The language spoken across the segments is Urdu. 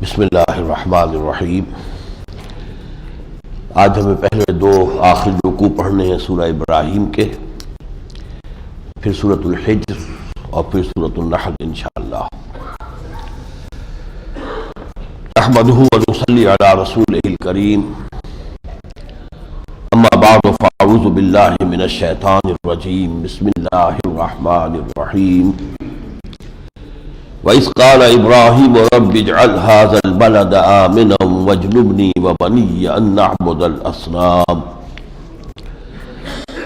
بسم اللہ الرحمن الرحیم۔ آج ہمیں پہلے دو آخری رکوع پڑھنے ہیں سورہ ابراہیم کے، پھر سورۃ الحجر اور پھر سورۃ النحل انشاءاللہ۔ نحمدہ ونصلی علی رسولہ الکریم، اما بعد فاعوذ باللہ من الشیطان الرجیم، بسم اللہ الرحمن الرحیم۔ وَإِذْ قَالَ إِبْرَاهِيمُ رَبِّ اجْعَلْ هَٰذَا الْبَلَدَ آمِنًا وَاجْنُبْنِي وَبَنِيَّ أَن نَّعْبُدَ الْأَصْنَامَ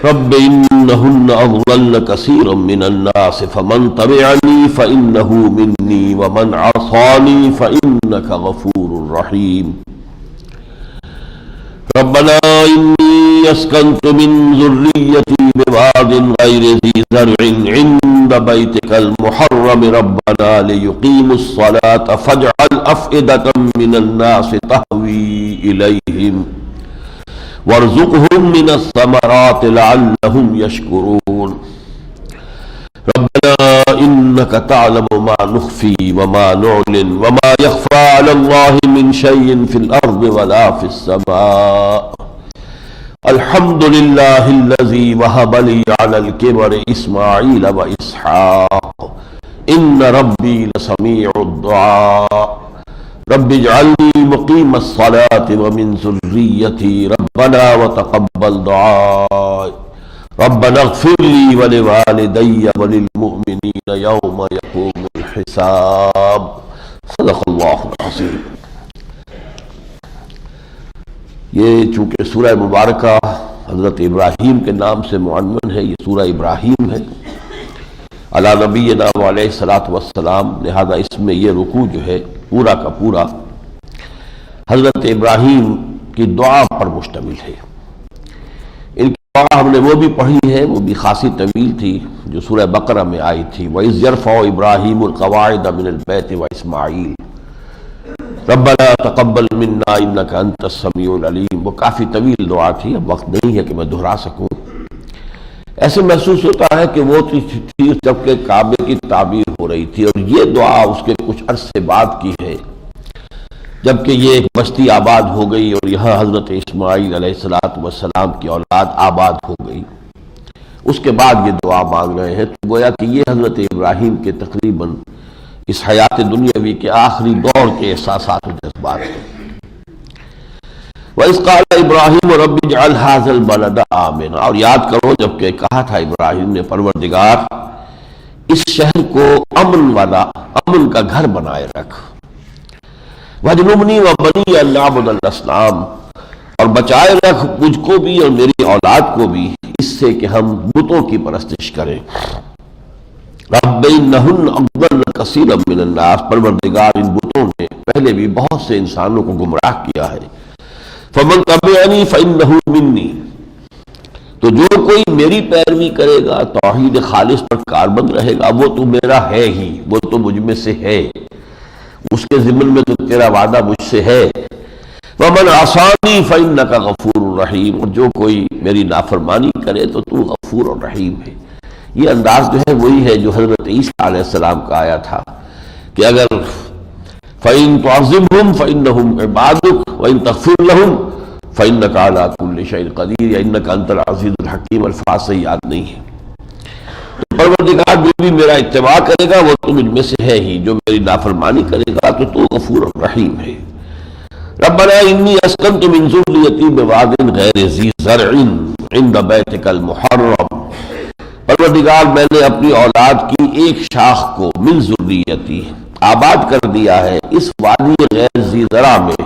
رَبِّ إِنَّهُنَّ أَضْلَلْنَ كَثِيرًا مِّنَ النَّاسِ فَمَن تَبِعَنِي فَإِنَّهُ مِنِّي وَمَنْ عَصَانِي فَإِنَّكَ غَفُورٌ رَّحِيمٌ رَبَّنَا إِنِّي أَسْكَنتُ مِن ذُرِّيَّتِي بِوَادٍ غَيْرِ ذِي زَرْعٍ عِندَ بَيْتِكَ الْمُحَرَّمِ رَبَّنَا لِيُقِيمُوا الصَّلَاةَ فَاجْعَلْ أَفْئِدَةً مِّنَ النَّاسِ تَهْوِي إِلَيْهِمْ وَارْزُقْهُم مِّنَ الثَّمَرَاتِ لَعَلَّهُمْ يَشْكُرُونَ رَبَّنَا إِنَّكَ تَعْلَمُ مَا نُخْفِي وَمَا نُعْلِنُ وَمَا يَخْفَى عَلَى اللَّهِ مِن شَيْءٍ فِي الْأَرْضِ وَلَا فِي السَّمَاءِ الحمد للہ الذی وہب لی علی الکبر اسماعیل و اسحاق ان ربی لسمیع الدعاء رب اجعلنی مقیم الصلاة ومن ذریتی ربنا وتقبل دعاء ربنا اغفر لی ولوالدی وللمؤمنین یوم یقوم الحساب۔ صدق اللہ العظیم۔ یہ چونکہ سورہ مبارکہ حضرت ابراہیم کے نام سے معنون ہے، یہ سورہ ابراہیم ہے علی نبینا علیہ الصلوۃ والسلام، لہذا اس میں یہ رکوع جو ہے پورا کا پورا حضرت ابراہیم کی دعا پر مشتمل ہے۔ ان کی دعا ہم نے وہ بھی پڑھی ہے، وہ بھی خاصی طویل تھی، جو سورہ بقرہ میں آئی تھی، وَإِذْ يَرْفَعُ إِبْرَاهِيمُ الْقَوَاعِدَ مِنَ الْبَيْتِ وَإِسْمَاعِيلُ ربنا تقبل منا انك انت السمیع العلیم۔ وہ کافی طویل دعا تھی، اب وقت نہیں ہے کہ میں دہرا سکوں۔ ایسے محسوس ہوتا ہے کہ وہ تھی جب کہ کعبے کی تعمیر ہو رہی تھی، اور یہ دعا اس کے کچھ عرصے بعد کی ہے، جبکہ یہ ایک بستی آباد ہو گئی اور یہاں حضرت اسماعیل علیہ السلام کی اولاد آباد ہو گئی۔ اس کے بعد یہ دعا مانگ رہے ہیں، تو گویا کہ یہ حضرت ابراہیم کے تقریباً اس حیات دنیاوی کے آخری دور کے احساسات و جذبات ہیں۔ وَإِذْ قَالَ إِبْرَاهِيمُ رَبِّ اجْعَلْ هَٰذَا الْبَلَدَ آمِنًا، اور یاد کرو جب کہ کہا تھا ابراہیم نے، پروردگار اس شہر کو امن والا، امن کا گھر بنائے رکھ، وَاجْنُبْنِي وَبَنِيَّ أَن نَّعْبُدَ الْأَصْنَامَ، اور بچائے رکھ مجھ کو بھی اور میری اولاد کو بھی اس سے کہ ہم بتوں کی پرستش کریں۔ رب انہن اضللن کثیرا من الناس، پروردگار ان بتوں نے پہلے بھی بہت سے انسانوں کو گمراہ کیا ہے۔ فمن تبعنی فانہ منی، تو جو کوئی میری پیروی کرے گا، توحید خالص پر کاربند رہے گا، وہ تو میرا ہے ہی، وہ تو مجھ میں سے ہے، اس کے ضمن میں تو تیرا وعدہ مجھ سے ہے۔ ومن عصانی فانک غفور رحیم، اور جو کوئی میری نافرمانی کرے تو تو غفور اور رحیم ہے۔ یہ انداز جو ہے وہی ہے جو حضرت عیسیٰ علیہ السلام کا آیا تھا کہ اگر فَإِن تُعَذِّبْهُمْ فَإِنَّهُمْ عِبَادُكَ وَإِن تَغْفِرْ لَهُمْ فَإِنَّكَ عَلَىٰ كُلِّ شَيْءٍ قَدِيرٌ، یا إِنَّكَ أَنتَ الْعَزِيزُ الْحَكِيمُ، الفاظ سے یاد نہیں ہے۔ تو پروردگار جو بھی میرا اتباع کرے گا وہ تو مجھ میں سے ہے ہی، جو میری نافرمانی کرے گا تو تو غفور الرحیم ہے۔ ربنا انی اسکنت من ذریتی بواد غیر ذی زرع عند بیتک المحرم، پروردگار میں نے اپنی اولاد کی ایک شاخ کو من ذریتی آباد کر دیا ہے اس وادی غیر ذی زرع میں،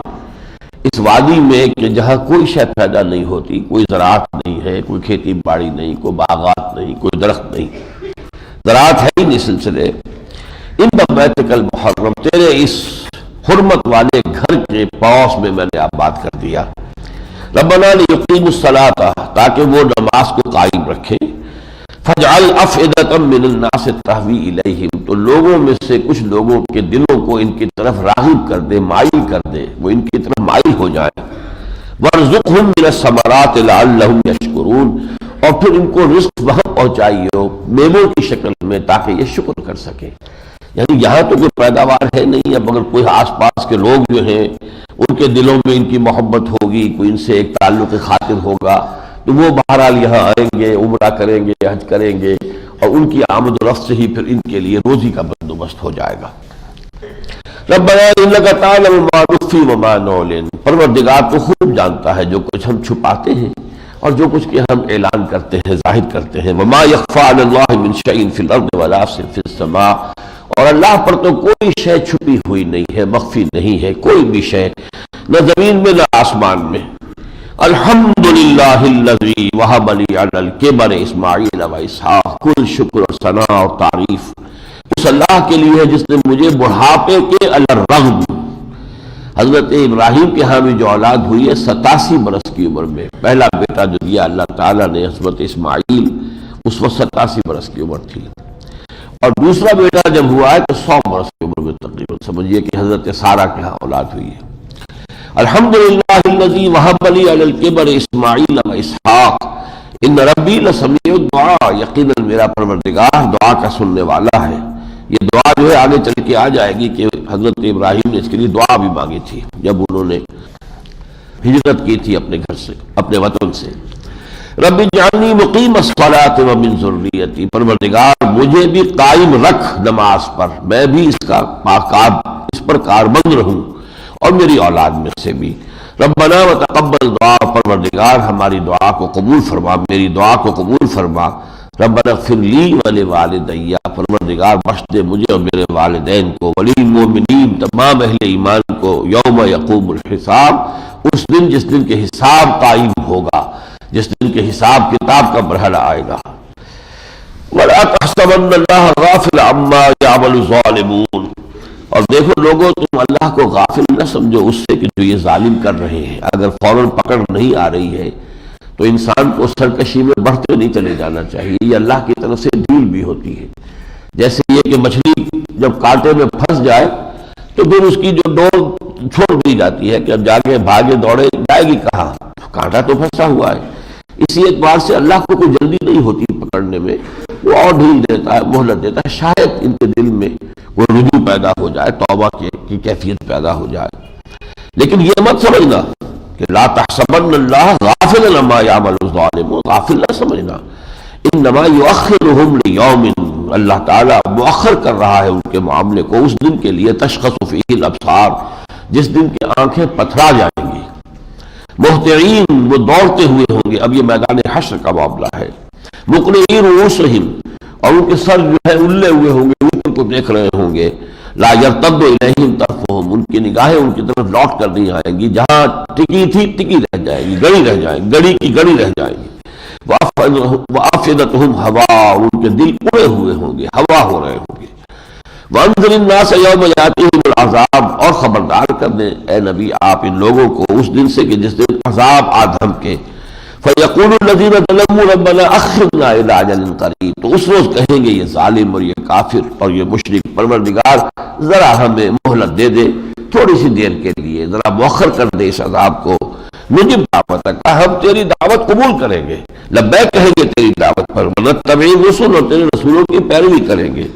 اس وادی میں کہ جہاں کوئی شے پیدا نہیں ہوتی، کوئی زراعت نہیں ہے، کوئی کھیتی باڑی نہیں، کوئی باغات نہیں، کوئی درخت نہیں، زراعت ہے ہی نہیں سلسلے۔ ان بیتک المحرم، تیرے اس حرمت والے گھر کے پاس میں میں نے آباد کر دیا۔ ربنا لیقیموا الصلاۃ، تاکہ وہ نماز کو قائم رکھیں۔ فَاجْعَلْ أَفْئِدَةً مِّنَ النَّاسِ تَهْوِي إِلَيْهِمْ، تو لوگوں میں سے کچھ لوگوں کے دلوں کو ان کی طرف راغب کر دے، مائل کر دے، وہ ان کی طرف مائل ہو جائیں۔ وَارْزُقْهُم مِّنَ الثَّمَرَاتِ لَعَلَّهُمْ يَشْكُرُونَ، اور پھر ان کو رزق وہاں پہنچائیے میووں کی شکل میں تاکہ یہ شکر کر سکیں۔ یعنی یہاں تو کوئی پیداوار ہے نہیں، اب اگر کوئی آس پاس کے لوگ جو ہیں ان کے دلوں میں ان کی محبت ہوگی، کوئی ان سے ایک تعلق خاطر ہوگا، تو وہ بہرحال یہاں آئیں گے، عمرہ کریں گے، حج کریں گے، اور ان کی آمد و رفت سے ہی پھر ان کے لیے روزی کا بندوبست ہو جائے گا۔ ربنا انک تعلم ما نخفی وما نعلن، پروردگار تو خوب جانتا ہے جو کچھ ہم چھپاتے ہیں اور جو کچھ کہ ہم اعلان کرتے ہیں، ظاہر کرتے ہیں۔ وما یخفی علی اللہ من شیء فی الارض ولا فی السماء، اور اللہ پر تو کوئی شے چھپی ہوئی نہیں ہے، مخفی نہیں ہے کوئی بھی شے، نہ زمین میں نہ آسمان میں۔ الحمدللہ الذی وہب لی علی الکبر اسماعیل و اسحاق، کل شکر اور ثنا اور تعریف اس اللہ کے لیے ہے جس نے مجھے بڑھاپے کے الرغم، حضرت ابراہیم کے ہاں بھی جو اولاد ہوئی ہے 87 برس کی عمر میں، پہلا بیٹا جو دیا اللہ تعالیٰ نے حضرت اسماعیل، اس وقت 87 برس کی عمر تھی، اور دوسرا بیٹا جب ہوا ہے تو 100 برس کی عمر میں تقریباً سمجھیے کہ حضرت سارہ کے ہاں اولاد ہوئی ہے۔ الحمدللہ الذی وہب لی علی الکبر اسماعیل و اسحاق ان ربی لسمیع الدعاء، یقیناً میرا پروردگار دعا کا سننے والا ہے۔ یہ دعا جو ہے آگے چل کے آ جائے گی کہ حضرت ابراہیم نے اس کے لیے دعا بھی مانگی تھی جب انہوں نے ہجرت کی تھی اپنے گھر سے، اپنے وطن سے۔ رب اجعلنی مقیم الصلاۃ ومن ذریتی، پروردگار مجھے بھی قائم رکھ نماز پر، میں بھی اس پر کاربند رہوں، اور میری اولاد میں سے بھی۔ ربنا وتقبل دعا، پروردگار ہماری دعا کو قبول فرما، میری دعا کو قبول فرما۔ ربنا اغفر لی ولوالدی، پروردگار بخش دے مجھے اور میرے والدین کو، وللمؤمنین، تمام اہل ایمان کو، یوم یقوم الحساب، اس دن جس دن کے حساب قائم ہوگا، جس دن کے حساب کتاب کا مرحلہ آئے گا۔ ولا تحسبن اللہ غافل عما یعمل الظالمون، اور دیکھو لوگوں تم اللہ کو غافل نہ سمجھو اس سے کہ جو یہ ظالم کر رہے ہیں، اگر فوراً پکڑ نہیں آ رہی ہے تو انسان کو سرکشی میں بڑھتے نہیں چلے جانا چاہیے، یہ اللہ کی طرف سے ڈھیل بھی ہوتی ہے۔ جیسے یہ کہ مچھلی جب کانٹے میں پھنس جائے تو پھر اس کی جو ڈور چھوڑ دی جاتی ہے کہ اب جاگے بھاگے دوڑے جائے گی کہاں، کانٹا تو پھنسا ہوا ہے۔ اسی اعتبار سے اللہ کو کوئی جلدی نہیں ہوتی پکڑنے میں، وہ اور ڈھیل دیتا ہے، مہلت دیتا ہے، شاید ان کے دل میں وہ رجوع پیدا ہو جائے، توبہ کی کیفیت پیدا ہو جائے۔ لیکن یہ مت سمجھنا کہ لا تحسبن اللہ غافلا عما یعمل الظالمون، غافل نہ سمجھنا، انما یؤخرهم لیوم، اللہ تعالیٰ مؤخر کر رہا ہے ان کے معاملے کو اس دن کے لیے، تشخص فیہ الابصار، جس دن کی آنکھیں پتھرا جائیں گی، مہطعین، وہ دوڑتے ہوئے ہوں گے، اب یہ میدان حشر کا معاملہ ہے، مقنعی رؤوسہم، اور ان کے سر جو ہے الے ہوئے ہوں گے، اوپر کو دیکھ رہے ہوں گے، لا یرتد الیہم طرفہم، ان کی نگاہیں ان کی طرف لوٹ کر نہیں آئیں گی، جہاں ٹکی تھی ٹکی رہ جائے گی، گڑی رہ جائے گی، گڑی کی گڑی رہ جائے گی۔ وافئدتہم ہوا، اور ان کے دل اڑے ہوئے ہوں گے، ہوا ہو رہے ہوں گے۔ وانذر الناس یوم یاتیہم العذاب، اور خبردار کر دیں اے نبی آپ ان لوگوں کو اس دن سے کہ جس دن عذاب آ دھم کے، فَيَقُولُ الَّذِينَ ظَلَمُوا رَبَّنَا أَخِّرْنَا إِلَىٰ أَجَلٍ قَرِيبٍ، تو اس روز کہیں گے یہ ظالم اور یہ کافر اور یہ مشرک، پروردگار ذرا ہمیں مہلت دے دے تھوڑی سی دیر کے لیے، ذرا مؤخر کر دے اس عذاب کو، نجب دعوتک، ہم تیری دعوت قبول کریں گے، لبیک کہیں گے تیری دعوت پر، ونتبع الرسل، اور تیرے رسولوں کی پیروی کریں گے۔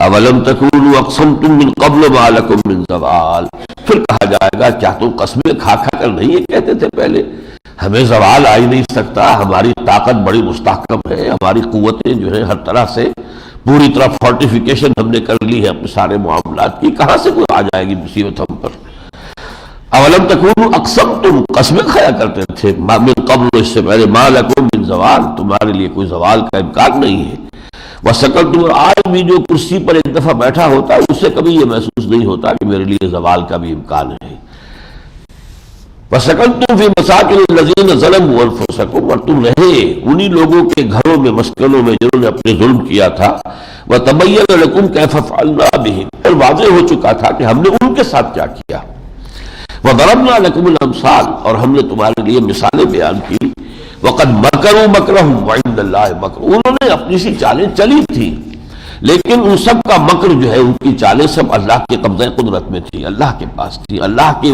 اولم تکونوا اقسمتم من قبل ما لکم من زوال، پھر کہا جائے گا کیا تم قسمیں کھا کھا کر نہیں یہ کہتے تھے پہلے، ہمیں زوال آ ہی نہیں سکتا، ہماری طاقت بڑی مستحکم ہے، ہماری قوتیں جو ہیں ہر طرح سے پوری طرح فورٹیفیکیشن ہم نے کر لی ہے اپنے سارے معاملات کی، کہاں سے کوئی آ جائے گی مصیبت ہم پر۔ اولم تکونوا اقسمتم، قسمیں کھایا کرتے تھے، من قبل، اس سے پہلے، ما لکم من زوال، تمہارے لیے کوئی زوال کا امکان نہیں ہے۔ وسکنتم، آج بھی جو کرسی پر ایک دفعہ بیٹھا ہوتا ہے اس سے کبھی یہ محسوس نہیں ہوتا کہ میرے لیے زوال کا بھی امکان ہے۔ وسکنتم فی مساکن الذین ظلموا انفسکم، اور تم رہے انہی لوگوں کے گھروں میں، مسکنوں میں جنہوں نے اپنے ظلم کیا تھا، وتبین لکم کیف فعلنا بہم، اور واضح ہو چکا تھا کہ ہم نے ان کے ساتھ کیا کیا۔ وضربنا لکم الامثال، اور ہم نے تمہارے لیے مثالیں بیان کی۔ وقد مکروا مکرہم وعند اللہ مکر، انہوں نے اپنی سی چالیں چلی تھی، لیکن ان سب کا مکر جو ہے، ان کی چالیں سب اللہ کے قبضہ قدرت میں تھی، اللہ کے پاس تھی، اللہ کے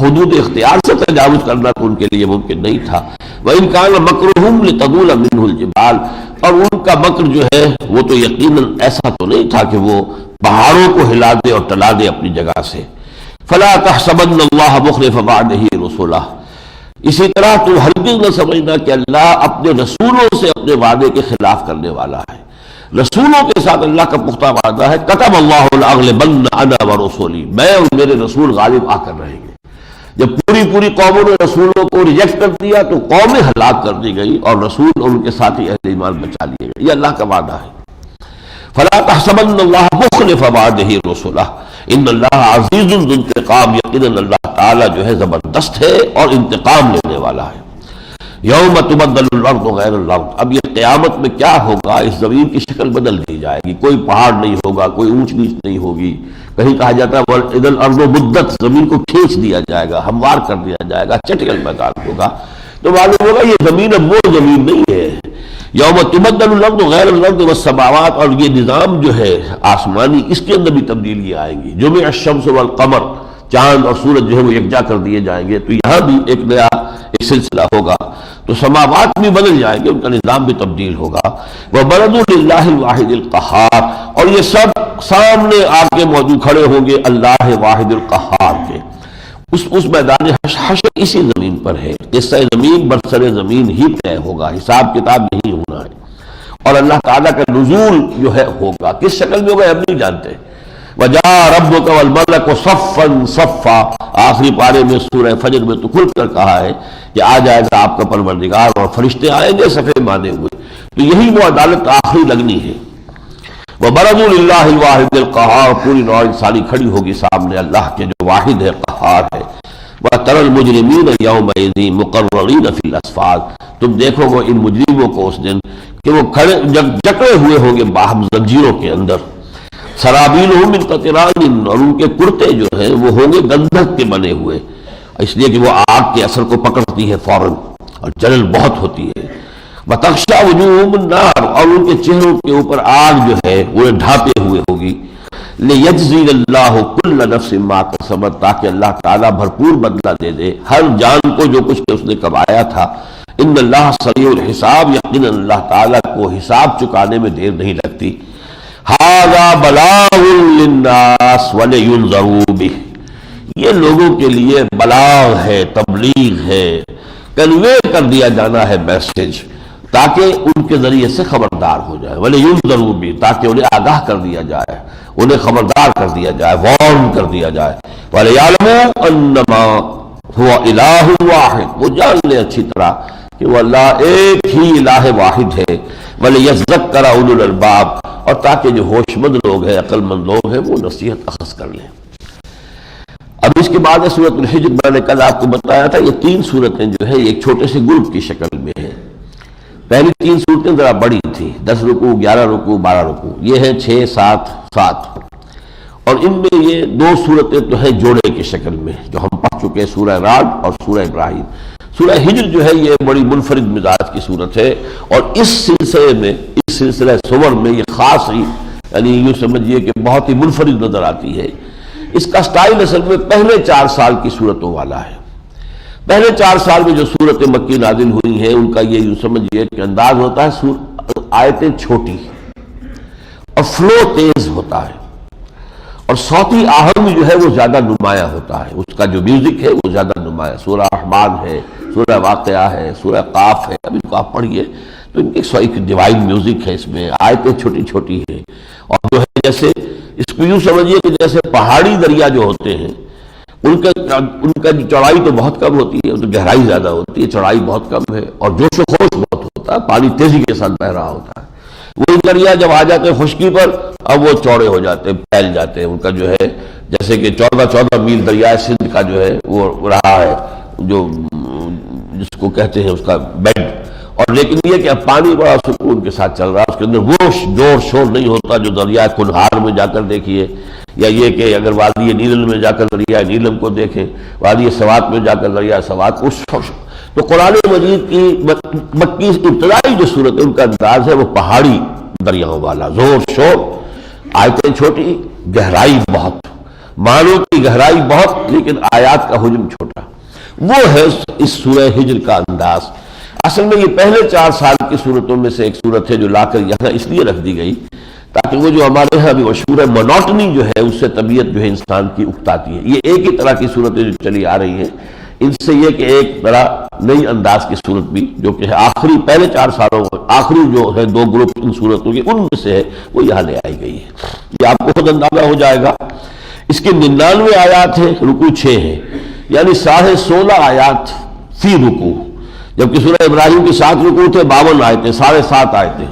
حدود اختیار سے تجاوز کرنا تو ان کے لیے ممکن نہیں تھا۔ وَإِنْ كَانَ مَكْرُهُمْ لِتَزُولَ مِنْهُ الْجِبَالُ، اور ان کا مکر جو ہے وہ تو یقیناً ایسا تو نہیں تھا کہ وہ پہاڑوں کو ہلا دے اور ٹلا دے اپنی جگہ سے۔ فَلَا تَحْسَبَنَّ اللَّهَ مُخْلِفَ وَعْدِهِ رُسُلَهُ، اسی طرح تو ہرگز نہ سمجھنا کہ اللہ اپنے رسولوں سے اپنے وعدے کے خلاف کرنے والا ہے۔ رسولوں کے ساتھ اللہ کا پختہ وعدہ ہے، کتب اللہ لأغلبن انا ورسولی، میں اور میرے رسول غالب آ کر رہیں گے۔ جب پوری قوموں نے رسولوں کو ریجیکٹ کر دیا تو قومیں ہلاک کر دی گئی اور رسول اور ان کے ساتھی اہل ایمان بچا لیے گئے، یہ اللہ کا وعدہ ہے۔ فلا تحسبن اللہ مخلف وعدہ رسلہ ان اللہ عزیز ذو انتقام، یقیناً اللہ تعالیٰ جو ہے زبردست ہے اور انتقام لینے والا ہے۔ یوم تبدل الارض غیر الارض، اب یہ قیامت میں کیا ہوگا، اس زمین کی شکل بدل دی جائے گی، کوئی پہاڑ نہیں ہوگا، کوئی اونچ نیچ نہیں ہوگی۔ کہیں کہا جاتا ہے اذا الارض مدت، زمین کو کھینچ دیا جائے گا، ہموار کر دیا جائے گا، چٹیل میدان ہوگا، تو معلوم ہوگا یہ زمین اب وہ زمین نہیں ہے۔ یوم تبدل الارض غیر الارض والسماوات، اور یہ نظام جو ہے آسمانی، اس کے اندر بھی تبدیلی آئیں گی۔ جمع الشمس والقمر، چاند اور سورج جو ہے وہ یکجا کر دیے جائیں گے، تو یہاں بھی ایک نیا ایک سلسلہ ہوگا، تو سماوات بھی بدل جائیں گے، ان کا نظام بھی تبدیل ہوگا۔ وَبَرَزُوا لِلَّهِ الْوَاحِدِ الْقَهَّارِ، اور یہ سب سامنے آ کے موجود کھڑے ہوں گے اللہ واحد القہار کے۔ اس میدان حشر اسی زمین پر ہے، قصہ زمین برسر زمین ہی طے ہوگا، حساب کتاب نہیں ہونا ہے، اور اللہ تعالیٰ کا نزول جو ہے ہوگا، کس شکل میں ہوگا ہم نہیں جانتے۔ وَجَاءَ رَبُّكَ وَالْمَلَكُ صَفًّا صَفًّا، آخری پارے میں سورہ فجر میں تو کھل کر کہا ہے کہ آ جائے گا آپ کا پروردگار اور فرشتے آئیں گے صفے مانے ہوئے، تو یہی وہ عدالت آخری لگنی ہے۔ وَبَرَزُوا لِلَّهِ الْوَاحِدِ الْقَهَّارِ، پوری نوع انسانی کھڑی ہوگی سامنے اللہ کے جو واحد ہے، قہار ہے۔ وَتَرَى الْمُجْرِمِينَ يَوْمَئِذٍ مُقَرَّنِينَ فِي الْأَصْفَادِ، تم دیکھو گے ان مجرموں کو اس دن کہ وہ کھڑے جکڑے ہوئے ہوں گے باہم زنجیروں کے اندر۔ سرابیلہم من قطران، اور ان کے کرتے جو ہیں وہ ہوں گے گندھک کے بنے ہوئے، اس لیے کہ وہ آگ کے اثر کو پکڑتی ہے فوراً اور جلن بہت ہوتی ہے۔ وتغشا وجوہہم النار، اور ان کے چہروں کے اوپر آگ جو ہے وہ ڈھانپے ہوئے ہوگی۔ لیجزی اللہ کل نفس ما کسبت، تاکہ اللہ تعالیٰ بھرپور بدلہ دے دے ہر جان کو جو کچھ کہ اس نے کمایا تھا۔ ان اللہ سریع الحساب، یقیناً اللہ تعالیٰ کو حساب چکانے میں دیر نہیں لگتی۔ ھذا بلاغ للناس ولینذروا بہ، یہ لوگوں کے لیے بلاغ ہے، تبلیغ ہے، کنوے کر دیا جانا ہے میسج، تاکہ ان کے ذریعے سے خبردار ہو جائے، ولینذروا بہ، تاکہ انہیں آگاہ کر دیا جائے، انہیں خبردار کر دیا جائے، وارن کر دیا جائے۔ وَلِيَعْلَمُوا أَنَّمَا هُوَ إِلَٰهٌ وَاحِدٌ، وہ جان لے اچھی طرح کہ وہ اللہ ایک ہی الہ واحد ہے۔ وَلِيَذَّكَّرَ أُولُو الْأَلْبَابِ، اور تاکہ جو ہوش مند لوگ ہیں، عقل مند لوگ ہیں، وہ نصیحت اخذ کر لیں۔ اب اس کے بعد سورۃ الحجر، میں نے کل آپ کو بتایا تھا، یہ تین صورتیں جو ہے ایک چھوٹے سے گروپ کی شکل میں ہیں۔ پہلی تین صورتیں ذرا بڑی تھیں، 10 رکوع، 11 رکوع، 12 رکوع، یہ ہیں 6، 7، 7، اور ان میں یہ دو صورتیں تو ہیں جوڑے کی شکل میں جو ہم پڑھ چکے ہیں، سورہ رعد اور سورہ ابراہیم۔ سورہ ہجر جو ہے یہ بڑی منفرد مزاج کی صورت ہے، اور اس سلسلے میں، اس سلسلہ سور میں یہ خاص ہی، یعنی یوں سمجھیے کہ بہت ہی منفرد نظر آتی ہے۔ اس کا سٹائل اصل میں پہلے 4 سال کی صورتوں والا ہے۔ پہلے 4 سال میں جو صورتیں مکی نازل ہوئی ہیں ان کا یہ یوں سمجھیے کہ انداز ہوتا ہے آیتیں چھوٹی اور فلو تیز ہوتا ہے، اور صوتی آہنگ جو ہے وہ زیادہ نمایاں ہوتا ہے، اس کا جو میوزک ہے وہ زیادہ نمایاں۔ سورہ رحمان ہے، سورہ واقعہ ہے، سورہ قاف ہے، اب ان کو آپ پڑھیے تو ان ایک ڈیوائن میوزک ہے، اس میں آیتیں چھوٹی چھوٹی ہیں، اور جو ہے جیسے اس کو یوں سمجھیے کہ جیسے پہاڑی دریا جو ہوتے ہیں ان کا چوڑائی تو بہت کم ہوتی ہے، تو گہرائی زیادہ ہوتی ہے، چوڑائی بہت کم ہے، اور جوش و خروش بہت ہوتا ہے، پانی تیزی کے ساتھ بہ رہا ہوتا ہے۔ وہ دریا جب آ جاتے ہیں خشکی پر، اب وہ چوڑے ہو جاتے ہیں، پھیل جاتے ہیں، ان کا جو ہے جیسے کہ 14 میل دریائے سندھ کا جو ہے وہ رہا ہے، جو جس کو کہتے ہیں اس کا بیڈ، اور لیکن یہ کہ اب پانی بڑا سکون کے ساتھ چل رہا ہے، اس کے اندر وہ زور شور نہیں ہوتا جو دریائے کنہار میں جا کر دیکھیے، یا یہ کہ اگر وادی نیلم میں جا کر دریائے نیلم کو دیکھیں، وادی سوات میں جا کر دریائے سوات کو۔ تو قرآن مجید کی مکی ابتدائی جو صورت ہے ان کا انداز ہے وہ پہاڑی دریاؤں والا، زور شور، آیتیں چھوٹی، گہرائی بہت، معنوں کی گہرائی بہت، لیکن آیات کا حجم چھوٹا۔ وہ ہے اس سورہ ہجر کا انداز۔ اصل میں یہ پہلے 4 سال کی صورتوں میں سے ایک صورت ہے جو لا کر یہاں اس لیے رکھ دی گئی تاکہ وہ جو ہمارے ہاں بھی مشہور ہے مونوٹنی جو ہے اس سے طبیعت جو ہے انسان کی اکتاتی ہے۔ یہ ایک ہی طرح کی صورتیں جو چلی آ رہی ہیں، ان سے یہ کہ ایک بڑا نئی انداز کی صورت بھی جو کہ آخری پہلے 4 سالوں آخری جو ہے 2 گروپ ان صورتوں کے ان میں سے ہے، وہ یہاں لے آئی گئی ہے۔ یہ آپ کو خود اندازہ ہو جائے گا۔ اس کے 99 آیات ہیں، رکوع 6 ہے، یعنی 16.5 آیات فی رکوع، جبکہ سورہ ابراہیم کے 7 رکوع تھے، 52 آیتیں، 7.5 آیتیں۔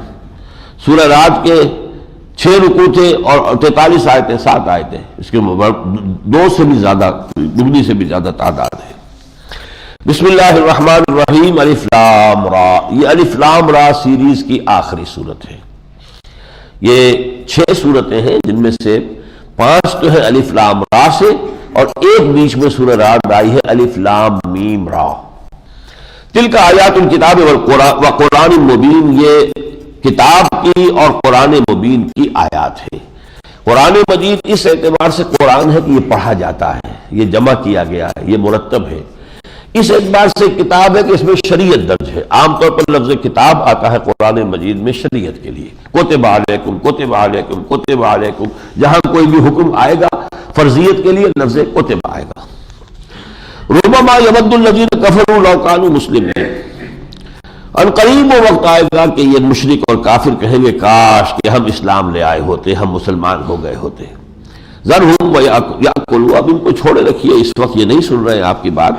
سورہ رعد کے 6 رکوع تھے اور 43 آیتیں، 7 آیتیں، اس کے 2 سے بھی زیادہ، دگنی سے بھی زیادہ تعداد ہے۔ بسم اللہ الرحمن الرحیم، الف لام را۔ یہ الف لام را سیریز کی آخری صورت ہے۔ یہ 6 صورتیں ہیں جن میں سے 5 تو ہے الف لام را سے، اور ایک بیچ میں سورہ رعد آئی ہے الف لام میم را۔ تلک آیات الکتاب وقرآن مبین، یہ کتاب کی اور قرآن مبین کی آیات ہے۔ قرآن مجید اس اعتبار سے قرآن ہے کہ یہ پڑھا جاتا ہے، یہ جمع کیا گیا ہے، یہ مرتب ہے۔ اس اعتبار سے کتاب ہے کہ اس میں شریعت درج ہے۔ عام طور پر لفظ کتاب آتا ہے قرآن مجید میں شریعت کے لیے، کتب علیکم کتب علیکم کتب علیکم، جہاں کوئی بھی حکم آئے گا فرضیت کے لیے لفظ کتب آئے گا۔ ربما یود الذین کفروا لو کانوا مسلمین، ان قریب وہ وقت آئے گا کہ یہ مشرک اور کافر کہیں گے کاش کہ ہم اسلام لے آئے ہوتے، ہم مسلمان ہو گئے ہوتے۔ ذرہم یاکلوا، اب ان کو چھوڑے رکھیے، اس وقت یہ نہیں سن رہے ہیں آپ کی بات۔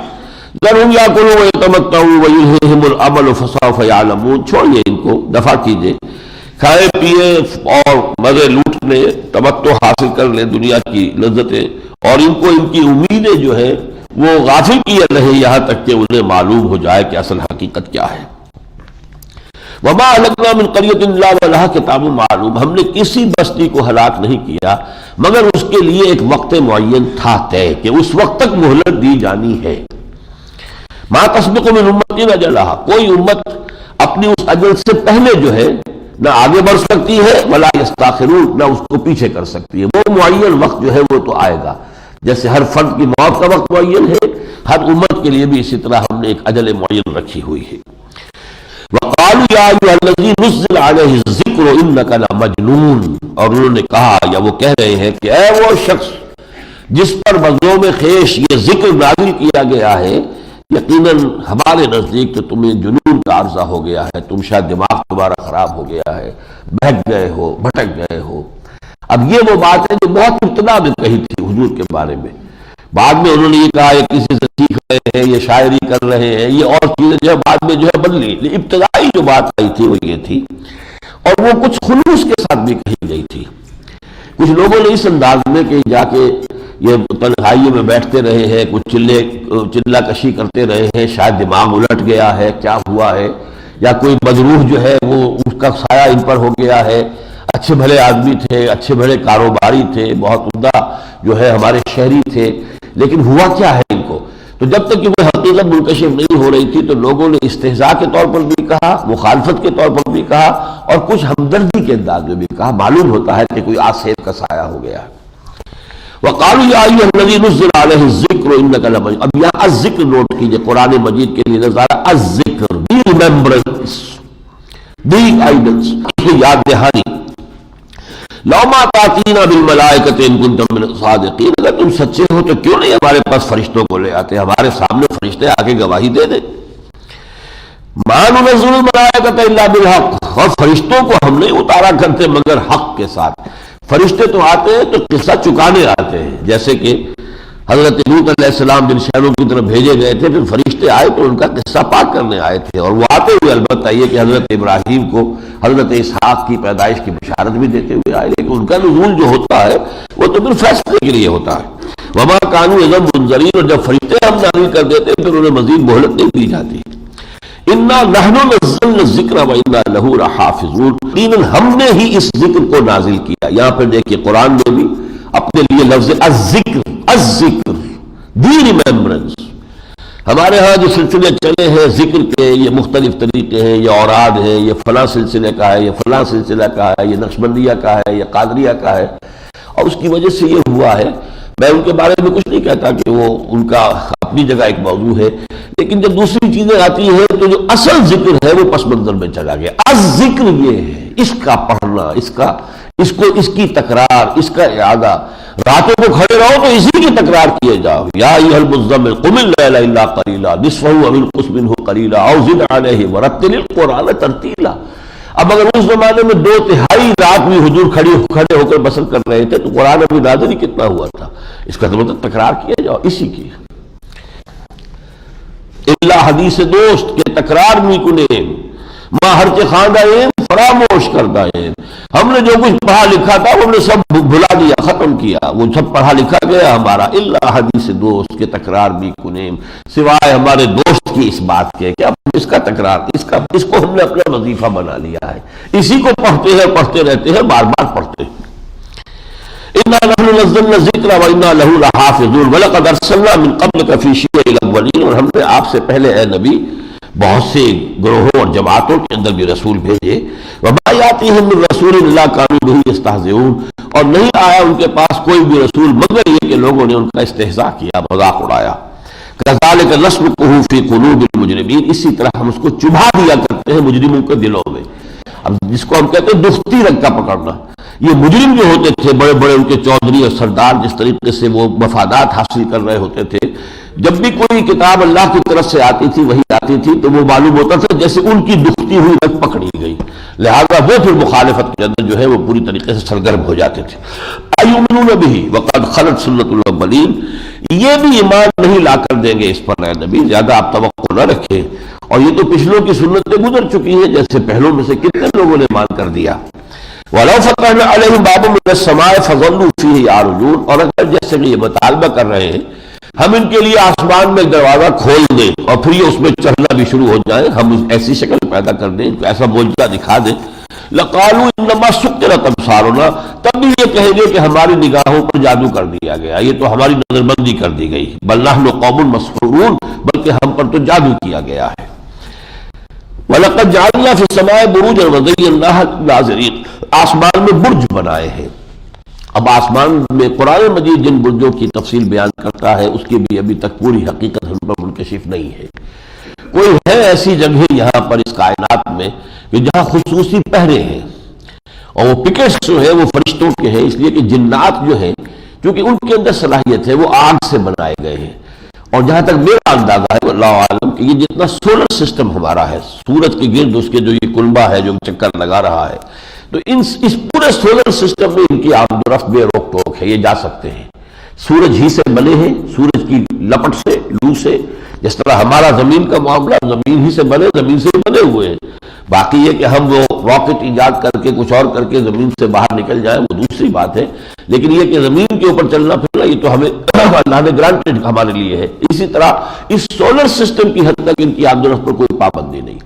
ذرہم یاکلوا ویتمتعوا ویلہہم الامل فسوف یعلمون، چھوڑیے ان کو، دفع کیجیے، کھائے پیے اور مزے لوٹ لیں، تمتع حاصل کر لیں دنیا کی لذتیں، اور ان کو ان کی امیدیں جو ہیں وہ غافل کیے رہے یہاں تک کہ انہیں معلوم ہو جائے کہ اصل حقیقت کیا ہے۔ وما اہلکنا من قریۃ الا ولہا کتاب معلوم، ہم نے کسی بستی کو ہلاک نہیں کیا مگر اس کے لیے ایک وقت معین تھا طے کہ اس وقت تک مہلت دی جانی ہے۔ ما تسبق من امت اجلہا، کوئی امت اپنی اس اجل سے پہلے جو ہے نہ آگے بڑھ سکتی ہے، ولا یستاخرون، نہ اس کو پیچھے کر سکتی ہے۔ وہ معین وقت جو ہے وہ تو آئے گا، جیسے ہر فرد کی موت کا وقت معین ہے، ہر امت کے لیے بھی اسی طرح ہم نے ایک اجل معین رکھی ہوئی ہے۔ وقالوا یا ایھا الذی نزل علیہ الذکر انک لمجنون، اور انہوں نے کہا یا وہ کہہ رہے ہیں کہ اے وہ شخص جس پر مظلوم خیش یہ ذکر نازل کیا گیا ہے، یقیناً ہمارے نزدیک تو تمہیں جنون کا عرضہ ہو گیا ہے، تم شاید دماغ تمہارا خراب ہو گیا ہے، بہک گئے ہو، بھٹک گئے ہو۔ اب یہ وہ بات ہے جو بہت ابتدا میں کہی تھی حضور کے بارے میں، بعد میں انہوں نے یہ کہا یہ کسی سے سیکھ رہے ہیں، یہ شاعری کر رہے ہیں، یہ اور چیزیں جو ہے بعد میں جو ہے بدلی، ابتدائی جو بات آئی تھی وہ یہ تھی، اور وہ کچھ خلوص کے ساتھ بھی کہی گئی تھی۔ کچھ لوگوں نے اس انداز میں کہ جا کے یہ تنہائی میں بیٹھتے رہے ہیں، کچھ چلہ کشی کرتے رہے ہیں، شاید دماغ الٹ گیا ہے، کیا ہوا ہے، یا کوئی مجروح جو ہے وہ اس کا سایہ ان پر ہو گیا ہے، اچھے بھلے آدمی تھے، اچھے بھلے کاروباری تھے، بہت عمدہ جو ہے ہمارے شہری تھے، لیکن ہوا کیا ہے ان کو؟ تو جب تک کہ وہ حقیقت منکشف نہیں ہو رہی تھی تو لوگوں نے استہزاء کے طور پر بھی کہا، مخالفت کے طور پر بھی کہا، اور کچھ ہمدردی کے انداز میں بھی کہا، معلوم ہوتا ہے کہ کوئی آسیب کا سایہ ہو گیا۔ وقالوا یا ایھا الذی نزل علیہ الذکر انک لمجنون، اب یہاں الذکر نوٹ کیجئے، قرآن مجید کے لیے نظارہ الذکر، دی ریممبرنس، دی گائیڈنس، یاد دہانی۔ لو ما تاتینا بالملائکۃ ان کنتم من الصادقین، اگر تم سچے ہو تو کیوں نہیں ہمارے پاس فرشتوں کو لے آتے، ہمارے سامنے فرشتے آگے گواہی دے دیں۔ ما ننزل الملائکۃ الا بالحق، اور فرشتوں کو ہم نہیں اتارا کرتے مگر حق کے ساتھ۔ فرشتے تو آتے ہیں تو قصہ چکانے آتے ہیں، جیسے کہ حضرت لوط علیہ السلام جن شہروں کی طرف بھیجے گئے تھے، پھر فرشتے آئے تو ان کا قصہ پاک کرنے آئے تھے، اور وہ آتے ہوئے البتہ یہ کہ حضرت ابراہیم کو حضرت اسحاق کی پیدائش کی بشارت بھی دیتے ہوئے آئے، لیکن ان کا نزول جو ہوتا ہے وہ تو پھر فیصلے کے لیے ہوتا ہے۔ وما كانوا اذا منذرین، اور جب فرشتے ہم نازل کر دیتے پھر انہیں مزید مہلت نہیں دی جاتی۔ انا نحن نزلنا الذکر وانا له لحافظون، یقیناً ہم نے ہی اس ذکر کو نازل کیا۔ یہاں پر دیکھیے قرآن میں بھی اپنے لیے لفظ الذکر، الذکر، دی ریممبرنس، ہمارے ہاں جو سلسلے چلے ہیں ذکر کے، یہ مختلف طریقے ہیں، یہ اوراد ہیں، یہ فلاں سلسلے کا ہے، یہ فلاں سلسلہ کا ہے، یہ نقشبندیہ کا ہے، یہ قادریہ کا ہے، اور اس کی وجہ سے یہ ہوا ہے. میں ان کے بارے میں کچھ نہیں کہتا کہ وہ ان کا اپنی جگہ ایک موضوع ہے، لیکن جب دوسری چیزیں آتی ہیں تو جو اصل ذکر ہے وہ پس منظر میں چلا گیا. ذکر یہ ہے، اس کا پڑھنا، اس کی تکرار، اس کا اعادہ. راتوں کو کھڑے رہو تو اسی کی تکرار کیے جاؤ. یا ایھا المزمل قم اللیل الا قلیلا نصفہ او انقص منہ قلیلا او زد علیہ ورتل القرآن ترتیلا. اب اگر اس زمانے میں 2/3 رات بھی حضور کھڑے ہو کر بسر کر رہے تھے تو قرآن ابھی نازل ہی کتنا ہوا تھا. اس کا مطلب تکرار کیا جاؤ اسی کی. الا حدیث دوست کے تکرار می کنیم ماں ہر کے خواندہ فراموش کردہ ہیں. ہم نے جو کچھ پڑھا لکھا تھا وہ ہم نے سب بھلا دیا، ختم کیا، وہ سب پڑھا لکھا گیا ہمارا. الا حدیث دوست کے تکرار بھی کنیم، سوائے ہمارے دوست کی اس بات کے کہ اب اس کا تکرار، اس کو ہم نے اپنا وظیفہ بنا لیا ہے، اسی کو پڑھتے رہتے ہیں، بار بار پڑھتے ہیں. انا نحن نزلنا الذکر وانا له لحافظون ولقد ارسلنا من قبلك في شيع الاولین. اور ہم نے آپ سے پہلے اے نبی بہت سے گروہوں اور جماعتوں کے اندر بھی رسول بھیجے. وما یاتیہم من رسول الا كانوا به یستہزئون. اور نہیں آیا ان کے پاس کوئی بھی رسول مگر یہ کہ لوگوں نے ان کا استہزاء کیا، مذاق اڑایا. كذلك نسلكه في قلوب المجرمین. اسی طرح ہم اس کو چبھا دیا کرتے ہیں مجرموں کے دلوں میں. اب جس کو ہم کہتے ہیں دفتی رنگ کا پکڑنا، یہ مجرم جو ہوتے تھے بڑے بڑے ان کے چودھری اور سردار، جس طریقے سے وہ مفادات حاصل کر رہے ہوتے تھے، جب بھی کوئی کتاب اللہ کی طرف سے آتی تھی، وہی آتی تھی، تو وہ معلوم ہوتا تھا جیسے ان کی دکھتی ہوئی رگ پکڑی گئی. لہذا وہ پھر مخالفت کے اندر جو ہے وہ پوری طریقے سے سرگرم ہو جاتے تھے. ایؤمنون بہ وقد خلت سنت الاولین. یہ بھی ایمان نہیں لا کر دیں گے اس پر اے نبی، زیادہ آپ توقع نہ رکھیں. اور یہ تو پچھلوں کی سنتیں گزر چکی ہیں، جیسے پہلوں میں سے کتنے لوگوں نے ایمان کر دیا. وَلَوْ فَتَحْنَا عَلَيْهِمْ بَابًا مِنَ السَّمَاءِ فَظَلُّوا فِيهِ يَعْرُجُونَ. اور اگر جیسے کہ یہ مطالبہ کر رہے ہیں ہم ان کے لیے آسمان میں دروازہ کھول دیں اور پھر یہ اس میں چڑھنا بھی شروع ہو جائے، ہم ایسی شکل پیدا کر دیں، ایسا معجزہ دکھا دیں، لَقَالُوا إِنَّمَا سُكِّرَتْ أَبْصَارُنَا. تب بھی یہ کہیں گے کہ ہماری نگاہوں پر جادو کر دیا گیا، یہ تو ہماری نظر بندی کر دی گئی. بل نحن قوم مسحورون. بلکہ ہم پر تو جادو کیا گیا ہے. وَلَقَدْ جَعَلْنَا فِي السَّمَاءِ بُرُوجًا وَزَيَّنَّاهَا لِلنَّاظِرِينَ. آسمان میں برج بنائے ہیں. اب آسمان میں قرآن مجید جن برجوں کی تفصیل بیان کرتا ہے اس کی بھی ابھی تک پوری حقیقت ہم پر منکشف نہیں ہے. کوئی ہے ایسی جگہ یہاں پر اس کائنات میں کہ جہاں خصوصی پہرے ہیں، اور وہ پکٹس جو ہے وہ فرشتوں کے ہیں، اس لیے کہ جنات جو ہیں کیونکہ ان کے اندر صلاحیت ہے، وہ آگ سے بنائے گئے ہیں. اور جہاں تک میرا اندازہ ہے اللہ عالم کہ یہ جتنا سولر سسٹم ہمارا ہے، سورج کے گرد اس کے جو یہ کنبہ ہے جو چکر لگا رہا ہے، تو اس پورے سولر سسٹم میں ان کی آمد و رفت بے روک ٹوک ہے، یہ جا سکتے ہیں. سورج ہی سے بنے ہیں، سورج کی لپٹ سے، لو سے. جس طرح ہمارا زمین کا معاملہ زمین ہی سے بنے، زمین سے ہی بنے ہوئے ہیں. باقی یہ کہ ہم وہ راکٹ ایجاد کر کے کچھ اور کر کے زمین سے باہر نکل جائیں وہ دوسری بات ہے، لیکن یہ کہ زمین کے اوپر چلنا پھرنا یہ تو ہمیں اللہ نے گرانٹڈ ہمارے لیے ہے. اسی طرح اس سولر سسٹم کی حد تک ان کی آمد و رفت پر کوئی پابندی نہیں.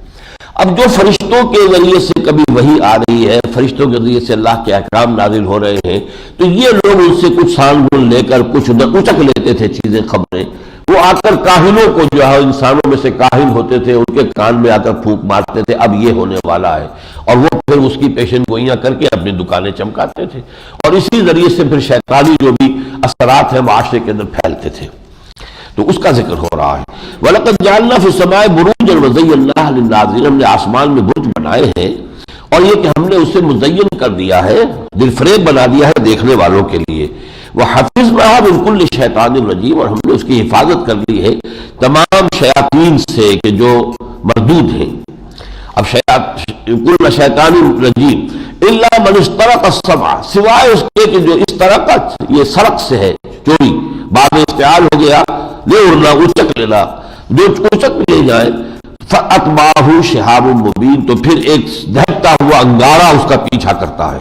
اب جو فرشتوں کے ذریعے سے کبھی وحی آ رہی ہے، فرشتوں کے ذریعے سے اللہ کے احکام نازل ہو رہے ہیں، تو یہ لوگ ان سے کچھ سان گن لے کر کچھ اچک لیتے تھے چیزیں، خبریں. وہ آ کر کاہنوں کو جو ہے انسانوں میں سے کاہن ہوتے تھے، ان کے کان میں آ کر پھونک مارتے تھے اب یہ ہونے والا ہے، اور وہ پھر اس کی پیشن گوئیاں کر کے اپنی دکانیں چمکاتے تھے، اور اسی ذریعے سے پھر شیطانی جو بھی اثرات ہیں معاشرے کے اندر پھیلتے تھے. تو اس کا ذکر ہو رہا ہے. وَلَقَدْ جَعَلْنَا فِي السَّمَاءِ بُرُوجًا وَزَيَّنَّاهَا لِلنَّاظِرِينَ. ہم نے آسمان میں برج بنائے ہیں اور یہ کہ ہم نے اسے مزین کر دیا ہے، دل فریب بنا دیا ہے دیکھنے والوں کے لیے. وَحَفِظْنَاهَا مِنْ كُلِّ شَيْطَانٍ رَجِيمٍ. اور ہم نے اس کی حفاظت کر لی ہے تمام شیاطین سے کہ جو مردود ہیں. اب کل شیطان رجیم الا من استرق السمع. سوائے اس کے کہ جو استرقت یہ سرق سے ہے، چوری، بعد میں استعال ہو گیا، لے اڑنا، اچک لینا، جو اچک لے جائے. فَأَتْبَعَهُ شِهَابٌ مُبِينٌ. تو پھر ایک دھڑکتا ہوا انگارہ اس کا پیچھا کرتا ہے.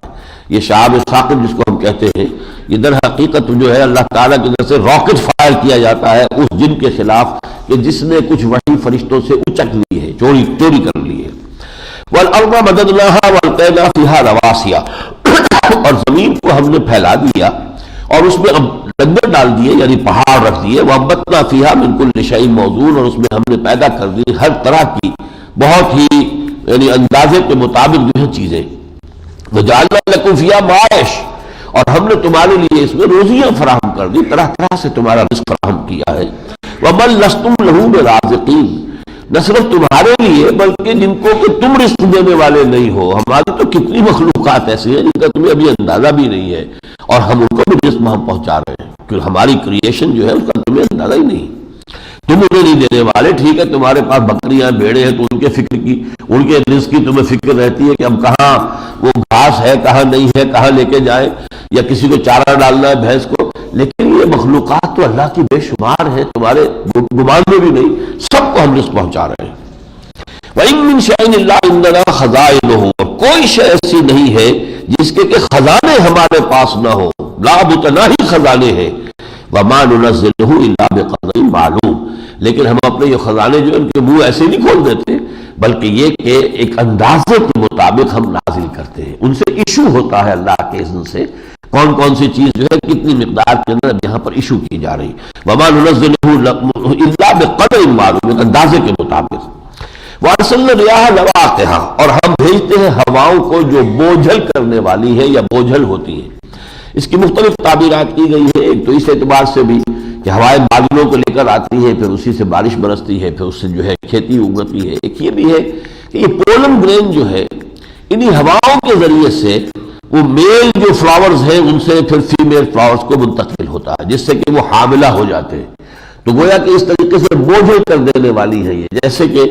یہ شہاب ثاقب جس کو ہم کہتے ہیں، یہ در حقیقت جو ہے اللہ تعالیٰ کی طرف سے راکٹ فائر کیا جاتا ہے اس جن کے خلاف کہ جس نے کچھ وحی فرشتوں سے اچک لی ہے، چوری کر لی ہے. وَالْأَرْضَ مَدَدْنَاهَا وَأَلْقَيْنَا فِيهَا رَوَاسِيَ. اور زمین کو ہم نے پھیلا دیا اور اس میں اب ڈنگر ڈال دیے یعنی پہاڑ رکھ دیے، وَأَنبَتْنَا فِيهَا مِن كُلِّ شَيْءٍ مَوْزُونٍ، اور اس میں ہم نے پیدا کر دی ہر طرح کی بہت ہی یعنی اندازے کے مطابق جو ہے چیزیں، وَجَعَلْنَا لَكُمْ فِيهَا مَعَاشٍ، اور ہم نے تمہارے لیے اس میں روزیاں فراہم کر دی، طرح طرح سے تمہارا رزق فراہم کیا ہے، وَمَن لَسْتُمْ لَهُ بِرَازِقِينَ، نہ صرف تمہارے لیے بلکہ جن کو کہ تم رزق دینے والے نہیں ہو، ہماری تو کتنی مخلوقات ایسی ہیں جن کا تمہیں ابھی اندازہ بھی نہیں ہے، اور ہم ان کو بھی رزق ہم پہنچا رہے ہیں، کیونکہ ہماری کریشن جو ہے اس کا تمہیں اندازہ ہی نہیں، تم انہیں نہیں دینے والے۔ ٹھیک ہے تمہارے پاس بکریاں بھیڑے ہیں تو ان کے فکر کی، ان کے رزق کی تمہیں فکر رہتی ہے کہ اب کہاں وہ گھاس ہے کہاں نہیں ہے، کہاں لے کے جائیں، یا کسی کو چارہ ڈالنا ہے بھینس کو، لیکن یہ مخلوقات تو اللہ کی بے شمار ہے، تمہارے گمان میں بھی نہیں، سب کو ہم رزق پہنچا رہے ہیں۔ وَإِن مِّن شَيْءٍ إِلَّا عِندَنَا خَزَائِنُهُ، اور کوئی شے ایسی نہیں ہے جس کے کہ خزانے ہمارے پاس نہ ہو، لا متناہی خزانے ہیں، وَمَا نُنَزِّلُهُ إِلَّا بِقَدْرٍ مَعْلُومٍ، لیکن ہم اپنے یہ خزانے جو ان کے منہ ایسے نہیں کھول دیتے، بلکہ یہ کہ ایک اندازے کے مطابق ہم نازل کرتے ہیں، ان سے ایشو ہوتا ہے اللہ کے اذن سے، کون کون سی چیز جو ہے کتنی مقدار کے اندر یہاں پر ایشو کی جا رہی، وَمَا نُنَزِّلُهُ إِلَّا بِقَدْرٍ مَعْلُومٍ، اندازے کے مطابق۔ وَأَرْسَلْنَا الرِّيَاحَ لَوَاقِحَ، اور ہم بھیجتے ہیں ہواؤں کو جو بوجھل کرنے والی ہے یا بوجھل ہوتی ہیں۔ اس کی مختلف تعبیرات کی گئی ہے، ایک تو اس اعتبار سے بھی کہ ہوائیں بادلوں کو لے کر آتی ہے، پھر اسی سے بارش برستی ہے، پھر اس سے جو ہے کھیتی اگتی ہے۔ ایک یہ بھی ہے کہ یہ پولن گرین جو ہے انہی ہواؤں کے ذریعے سے وہ میل جو فلاورز ہیں ان سے پھر فیمیل فلاورز کو منتقل ہوتا ہے، جس سے کہ وہ حاملہ ہو جاتے ہیں۔ تو گویا کہ اس طریقے سے بوجھل کر دینے والی ہے یہ، جیسے کہ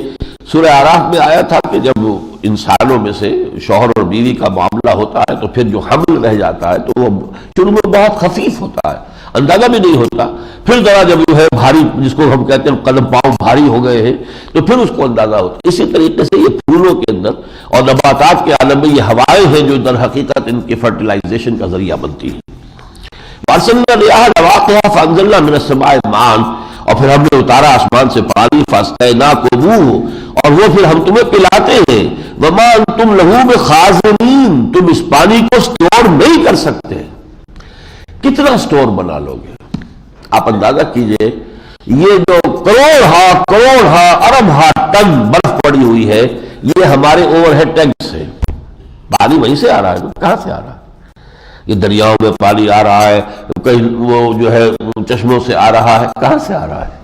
سورہ اعراف میں آیا تھا کہ جب انسانوں میں سے شوہر اور بیوی کا معاملہ ہوتا ہے تو پھر جو حمل رہ جاتا ہے تو وہ شروع میں بہت خفیف ہوتا ہے، اندازہ بھی نہیں ہوتا، پھر ذرا جب جو ہے بھاری، جس کو ہم کہتے ہیں قدم پاؤں بھاری ہو گئے ہیں، تو پھر اس کو اندازہ ہوتا ہے۔ اسی طریقے سے یہ پھولوں کے اندر اور نباتات کے عالم میں یہ ہوائیں ہیں جو در حقیقت ان کی فرٹیلائزیشن کا ذریعہ بنتی ہیں۔ وَأَرْسَلْنَا الرِّيَاحَ لَوَاقِحَ فَأَنزَلْنَا مِنَ السَّمَاءِ مَاءً، اور پھر ہم نے اتارا آسمان سے پانی، فَاسْقَيْنَاكُمُوهُ، اور وہ پھر ہم تمہیں پلاتے ہیں، وَمَا أَنْتُمْ لَهُ بِخَازِنِينَ، تم اس پانی کو سٹور نہیں کر سکتے۔ کتنا سٹور بنا لوگے؟ آپ اندازہ کیجئے، یہ جو کروڑ ہا ارب ہا ٹن برف پڑی ہوئی ہے، یہ ہمارے اوور ہیڈ ٹینکس ہے، پانی وہیں سے آ رہا ہے، کہاں سے آ رہا ہے؟ یہ دریاؤں میں پانی آ رہا ہے، کہیں وہ جو ہے چشموں سے آ رہا ہے، کہاں سے آ رہا ہے؟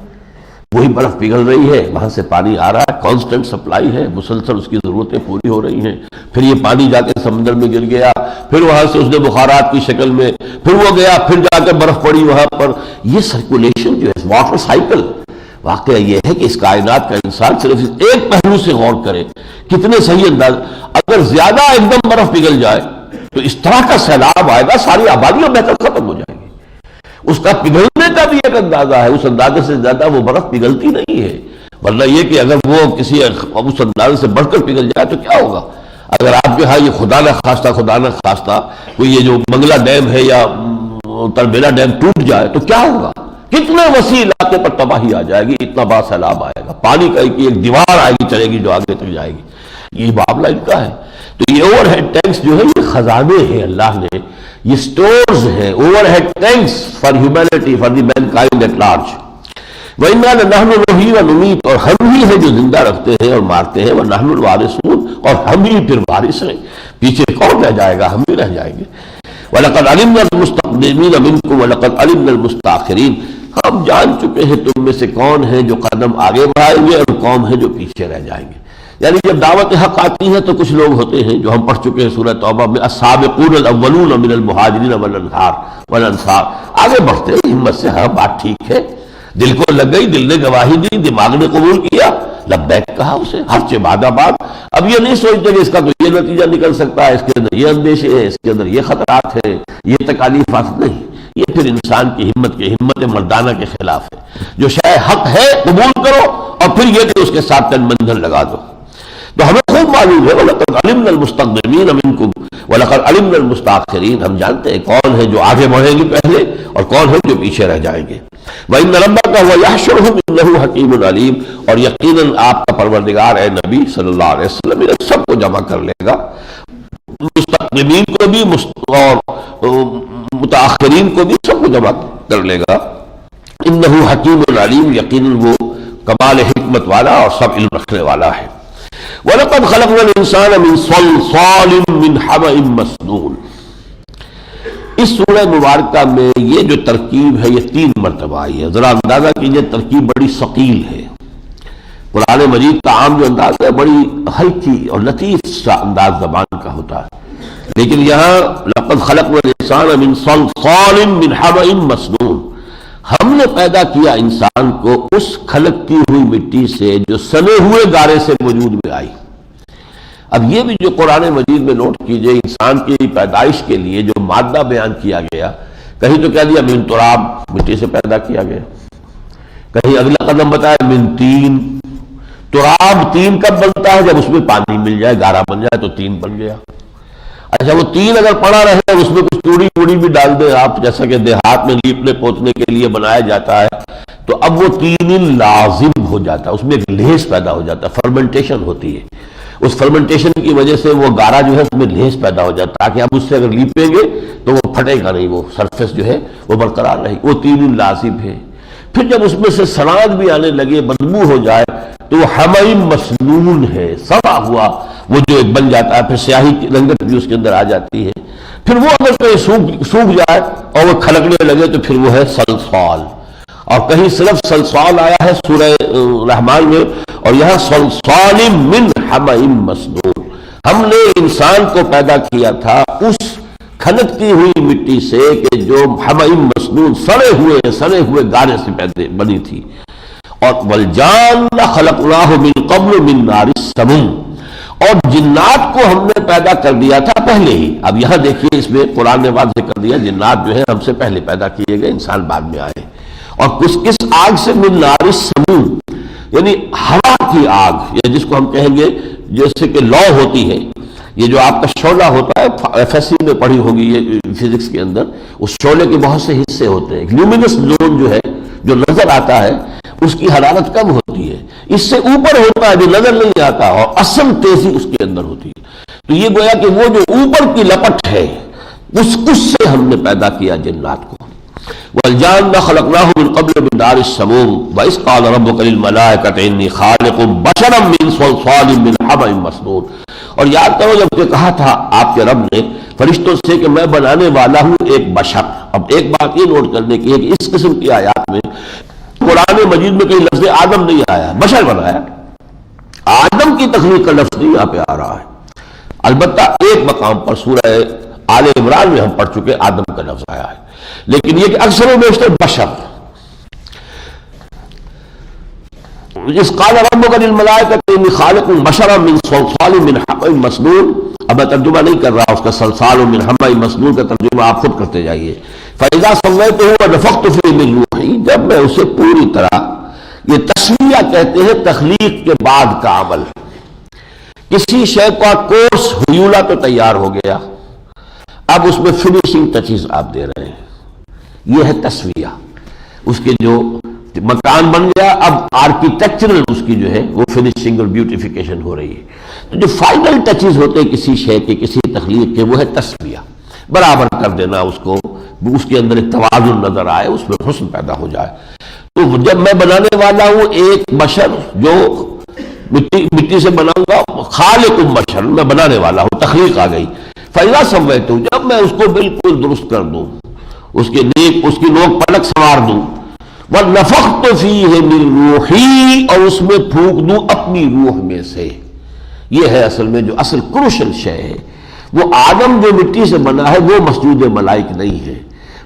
وہی برف پگھل رہی ہے، وہاں سے پانی آ رہا ہے، کانسٹنٹ سپلائی ہے، مسلسل اس کی ضرورتیں پوری ہو رہی ہیں، پھر یہ پانی جا کے سمندر میں گر گیا، پھر وہاں سے اس نے بخارات کی شکل میں پھر وہ گیا، پھر جا کے برف پڑی وہاں پر۔ یہ سرکولیشن جو ہے واٹر سائیکل، واقعہ یہ ہے کہ اس کائنات کا انسان صرف ایک پہلو سے غور کرے، کتنے صحیح انداز، اگر زیادہ ایک دم برف پگھل جائے تو اس طرح کا سیلاب آئے گا، ساری آبادیاں بہتر ختم ہو جائیں گی۔ اس کا پگھلنے کا بھی ایک اندازہ ہے، اس اندازے سے زیادہ وہ برف پگھلتی نہیں ہے، ورنہ یہ کہ اگر وہ کسی اس اندازے سے بڑھ کر پگھل جائے تو کیا ہوگا؟ اگر آپ کے ہاں یہ خدا نہ خواستہ کوئی یہ جو منگلہ ڈیم ہے یا تربیلا ڈیم ٹوٹ جائے تو کیا ہوگا؟ کتنے وسیع علاقے پر تباہی آ جائے گی، اتنا بڑا سیلاب آئے گا، پانی کا ایک دیوار آئے گی چلے گی جو آگے تک جائے گی۔ یہ معاملہ ان کا ہے۔ تو یہ اوور ہیڈ ٹینکس جو ہے یہ خزانے ہیں اللہ نے، یہ سٹورز ہیں، overhead tanks for humanity, for the mankind at large. وَإِنَّا لَنَحْنُ نُحْيِي وَنُمِيتُ، اور ہم ہی ہیں جو زندہ رکھتے ہیں اور مارتے ہیں، وَنَحْنُ الْوَارِثُونَ، اور ہم ہی پھر وارث ہیں، پیچھے کون رہ جائے گا؟ ہم ہی رہ جائیں گے۔ وَلَقَدْ عَلِمْنَا الْمُسْتَقْدِمِينَ مِنْكُمْ وَلَقَدْ عَلِمْنَا الْمُسْتَأْخِرِينَ، ہم جان چکے ہیں تم میں سے کون ہیں جو قدم آگے بڑھائیں گے اور کون ہیں جو پیچھے رہ جائیں گے۔ یعنی جب دعوت حق آتی ہے تو کچھ لوگ ہوتے ہیں جو ہم پڑھ چکے ہیں سورہ توبہ میں، السابقون الاولون من المہاجرین والانصار، آگے بڑھتے ہیں ہمت سے، ہاں بات ٹھیک ہے، دل کو لگ گئی، دل نے گواہی دی، دماغ نے قبول کیا، لبیک کہا اسے، ہر بعد بات۔ اب یہ نہیں سوچتے کہ اس کا تو یہ نتیجہ نکل سکتا ہے، اس کے اندر یہ اندیشے ہیں، اس کے اندر یہ خطرات ہیں، یہ تکالیفات، نہیں، یہ پھر انسان کی ہمت مردانہ کے خلاف ہے۔ جو شے حق ہے قبول کرو، اور پھر یہ کہ اس کے ساتھ تن بندھن لگا دو۔ تو ہمیں خوب معلوم ہے وَلَقَدْ عَلِمْنَا الْمُسْتَقْدِمِينَ مِنْكُمْ وَلَقَدْ عَلِمْنَا الْمُسْتَأْخِرِينَ، ہم جانتے ہیں کون ہے جو آگے بڑھیں گے پہلے اور کون ہے جو پیچھے رہ جائیں گے۔ وَإِنَّ رَبَّكَ هُوَ يَحْشُرُهُمْ إِنَّهُ حَكِيمٌ عَلِيمٌ، اور یقیناً آپ کا پروردگار اے نبی صلی اللہ علیہ وسلم ان سب کو جمع کر لے گا، مستقدمین کو بھی اور متاخرین کو بھی سب کو جمع کر لے گا. انہ حکیم علیم، یقیناً وہ کمال حکمت والا اور سب علم رکھنے والا ہے. وَلَقَدْ خَلَقْنَا الْإِنسَانَ مِنْ صَلْصَالٍ مِنْ حَمَإٍ مَسْنُونٍ. اس سورہ مبارکہ میں یہ جو ترکیب ہے یہ 3 مرتبہ آئی ہے. ذرا اندازہ کیجئے ترکیب بڑی ثقیل ہے. قرآن مجید کا عام جو انداز ہے بڑی ہلکی اور لطیف سا انداز زبان کا ہوتا ہے، لیکن یہاں لقد خلقنا الانسان من صلصال من حمأ مسنون، ہم نے پیدا کیا انسان کو اس کھلکتی ہوئی مٹی سے جو سنے ہوئے گارے سے وجود میں آئی. اب یہ بھی جو قرآن مجید میں نوٹ کیجئے، انسان کی پیدائش کے لیے جو مادہ بیان کیا گیا، کہیں تو کہہ دیا من تراب، مٹی سے پیدا کیا گیا، کہیں اگلا قدم بتایا من تین. تراب تین کب بنتا ہے؟ جب اس میں پانی مل جائے، گارا بن جائے تو تین بن گیا. اچھا وہ تین اگر پڑا رہے اس میں کچھ توڑی بھی ڈال دیں آپ، جیسا کہ دیہات میں لیپنے پوتنے کے لیے بنایا جاتا ہے، تو اب وہ تین لازم ہو جاتا ہے، اس میں ایک لیس پیدا ہو جاتا ہے، فرمنٹیشن ہوتی ہے. اس فرمنٹیشن کی وجہ سے وہ گارا جو ہے اس میں لیس پیدا ہو جاتا ہے تاکہ اب اس سے اگر لیپیں گے تو وہ پھٹے گا نہیں، وہ سرفیس جو ہے وہ برقرار رہے. وہ تین لازم ہے. پھر جب اس میں سے سراد بھی آنے لگے، بدبو ہو جائے، تو وہ حمیم مسنون ہے، سڑا ہوا وہ جو ایک بن جاتا ہے. پھر سیاہی کی رنگت بھی اس کے اندر آ جاتی ہے. پھر وہ اگر کہیں سوکھ جائے اور وہ کھلکنے لگے تو پھر وہ ہے صلصال. اور کہیں صرف صلصال آیا ہے سورہ رحمان میں، اور یہاں صلصال من حمأ مسنون. ہم نے انسان کو پیدا کیا تھا اس کھنکتی ہوئی مٹی سے کہ جو حمأ مسنون سڑے ہوئے گارے سے بنی تھی. اور والجان خلقناہ من قبل من نار السموم، اور جنات کو ہم نے پیدا کر دیا تھا پہلے ہی. اب یہاں دیکھیے اس میں قرآن نے واضح کر دیا جنات جو ہے ہم سے پہلے پیدا کیے گئے، انسان بعد میں آئے. اور کس آگ سے؟ من نار السموم، یعنی ہوا کی آگ، یا جس کو ہم کہیں گے جیسے کہ لو ہوتی ہے، یہ جو آپ کا شعلہ ہوتا ہے، ایف ایس سی میں پڑھی ہوگی یہ فزکس کے اندر، اس شعلے کے بہت سے حصے ہوتے ہیں. لیومینس زون جو ہے جو نظر آتا ہے اس کی حرارت کم ہوتی ہے، اس سے اوپر ہوتا ہے جو نظر نہیں آتا، اور اصل تیزی اس کے اندر ہوتی ہے. تو یہ گویا کہ وہ جو اوپر کی لپٹ ہے اس سے ہم نے پیدا کیا جنات کو. والجان خلقناه من قبل من نار السموم وإذ قال ربك للملائكة إني خالق بشرا من صلصال من حمأ مسنون. اور یاد کرو جب کہ کہا تھا آپ کے رب نے فرشتوں سے کہ میں بنانے والا ہوں ایک بشر. اب ایک بات یہ نوٹ کرنے کی ہے کہ اس قسم کی آیات میں قرآن مجید میں کہیں لفظ آدم نہیں آیا، بشر بنایا. آدم کی تخلیق کا لفظ نہیں یہاں پہ آ رہا ہے. البتہ ایک مقام پر سورہ آل عمران میں ہم پڑھ چکے آدم کا لفظ آیا ہے، لیکن یہ کہ اکثر و بیشتر بشر. جس قال ربک للملائکۃ انی خالق بشرا من صلصال من حمأ مسنون. اب میں ترجمہ نہیں کر رہا، اس کا صلصال من حمأ مسنون کا ترجمہ آپ خود کرتے جائیے. فإذا سویتہ ونفخت فیہ من روحی، جب میں اسے پوری طرح، یہ تسویہ کہتے ہیں تخلیق کے بعد کا عمل. کسی شے کا کورس ہیولا تو تیار ہو گیا، اب اس میں فنیشنگ ٹچز آپ دے رہے ہیں، یہ ہے تسویہ. اس کے جو مکان بن گیا، اب آرکیٹیکچرل اس کی جو ہے وہ فنیشنگ اور بیوٹیفیکیشن ہو رہی ہے. تو جو فائنل ٹچز ہوتے ہیں کسی شے کے، کسی تخلیق کے، وہ ہے تسویہ. برابر کر دینا اس کو، اس کے اندر ایک توازن نظر آئے، اس میں حسن پیدا ہو جائے. تو جب میں بنانے والا ہوں ایک بشر جو مٹی سے بناؤں گا، خالق بشر، میں بنانے والا ہوں، تخلیق آ گئی. فإذا سویتہ، جب میں اس کو بالکل درست کر دوں، اس کی نوک پلک سنوار دوں، وَنَفَخْتُ فِيهِ مِن رُوحِي، اور اس میں پھونک دوں اپنی روح میں سے. یہ ہے اصل میں جو اصل کروشل شے ہے. وہ آدم جو مٹی سے بنا ہے وہ مسجود ملائک نہیں ہے،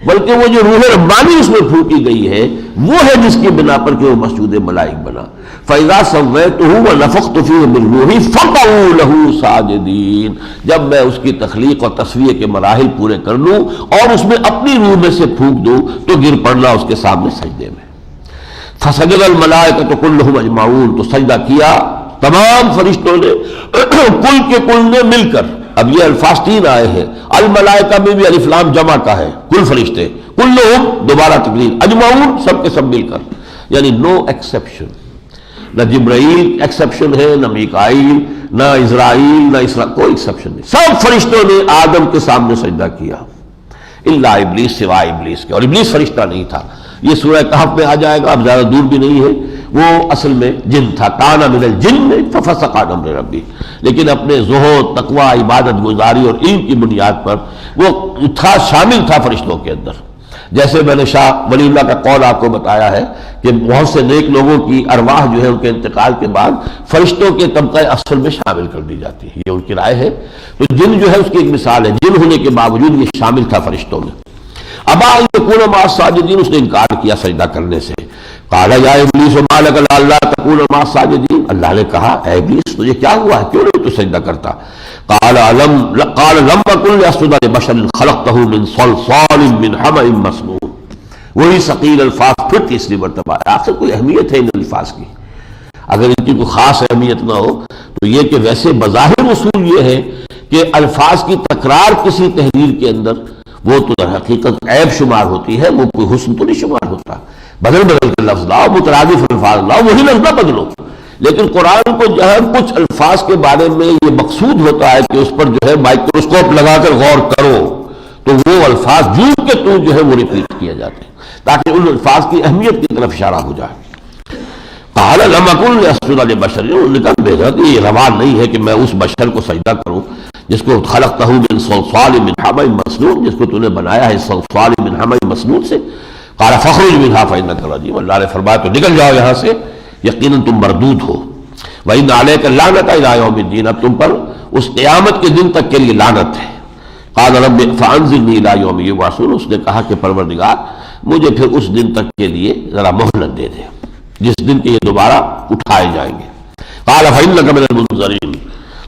بلکہ وہ جو روح ربانی اس میں پھونکی گئی ہے وہ ہے جس کی بنا پر کہ وہ مسجود ملائک بنا. فَإِذَا سَوَّيْتُهُ وَنَفَخْتُ فِيهِ مِن رُوحِي فَقَعُوا لَهُ سَاجِدِينَ. جب میں اس کی تخلیق اور تصویہ کے مراحل پورے کر لوں اور اس میں اپنی روح میں سے پھونک دوں تو گر پڑنا اس کے سامنے سجدے میں. فَسَجَدَ الْمَلَائِكَةُ كُلُّهُمْ أَجْمَعُونَ، تو سجدہ کیا تمام فرشتوں نے، کل کے کل نے مل کر. اب یہ الفاظ 3 آئے ہیں، الملائکہ میں بھی الف لام جمع کا ہے، کل فرشتے، کلہم دوبارہ تقریر، اجمعون سب کے سب مل کر، یعنی نو ایکسیپشن. نہ جبرائیل ایکسیپشن ہے، نہ میکائیل، نہ اسرائیل، نہ کوئی ایکسیپشن نہیں. سب فرشتوں نے آدم کے سامنے سجدہ کیا. الا ابلیس، سوائے ابلیس کے، اور ابلیس فرشتہ نہیں تھا۔ یہ سورہ کہف میں آ جائے گا، اب زیادہ دور بھی نہیں ہے۔ وہ اصل میں جن تھا، کان من الجن ففسق عن امر ربی، لیکن اپنے زہد، تقوی، عبادت گزاری اور علم کی بنیاد پر وہ تھا، شامل تھا فرشتوں کے اندر۔ جیسے میں نے شاہ ولی اللہ کا قول آپ کو بتایا ہے کہ بہت سے نیک لوگوں کی ارواح جو ہے ان کے انتقال کے بعد فرشتوں کے طبقہ اصل میں شامل کر دی جاتی ہے، یہ ان کی رائے ہے۔ تو جن جو ہے اس کی ایک مثال ہے، جن ہونے کے باوجود یہ شامل تھا فرشتوں میں۔ ابا ان یکون مع الساجدین، اس نے انکار کیا سجدہ کرنے سے۔ قال یا ابلیس ما لک الا تکون مع الساجدین، اللہ نے کہا اے ابلیس تجھے کیا ہوا ہے، کیوں نہیں تو سجدہ کرتا؟ قال لم اکن لاسجد لبشر خلقته من صلصال من حمأ مسنون، وہی ثقیل الفاظ پھر تیسری مرتبہ۔ آخر کوئی اہمیت ہے ان الفاظ کی؟ اگر ان کی کوئی خاص اہمیت نہ ہو تو یہ کہ ویسے بظاہر اصول یہ ہے کہ الفاظ کی تکرار کسی تحریر کے اندر وہ تو در حقیقت عیب شمار ہوتی ہے، وہ کوئی حسن تو نہیں شمار ہوتا۔ بدل بدل کے لفظ لاؤ، مترادف الفاظ لاؤ، وہی لفظ نہ بدلو۔ لیکن قرآن کو جو ہے کچھ الفاظ کے بارے میں یہ مقصود ہوتا ہے کہ اس پر جو ہے مائکروسکوپ لگا کر غور کرو، تو وہ الفاظ جو کہ تو جو ہے وہ ریپیٹ کیے جاتے ہیں تاکہ ان الفاظ کی اہمیت کی طرف اشارہ ہو جائے۔ قال لم اکن لاسجد لبشر، انہوں نے کہا بے شک یہ روا نہیں ہے کہ میں اس بشر کو سجدہ کروں جس کو خلقتہ من صلصال من حمأ مسنون، جس کو تو نے بنایا ہے صلصال من حمأ مسنون سے۔ قال فاخرج منها فإنك رجيم، اللہ نے فرمایا تو نکل جاؤ یہاں سے، یقیناً تم مردود ہو۔ وإن عليك اللعنة إلى يوم الدين، اب تم پر اس قیامت کے دن تک کے لیے لعنت ہے۔ قال رب فأنظرني إلى يوم يبعثون، اس نے کہا کہ پروردگار مجھے پھر اس دن تک کے لیے ذرا مہلت دے دے جس دن کے یہ دوبارہ اٹھائے جائیں گے۔ قال فإنك من المنظرين،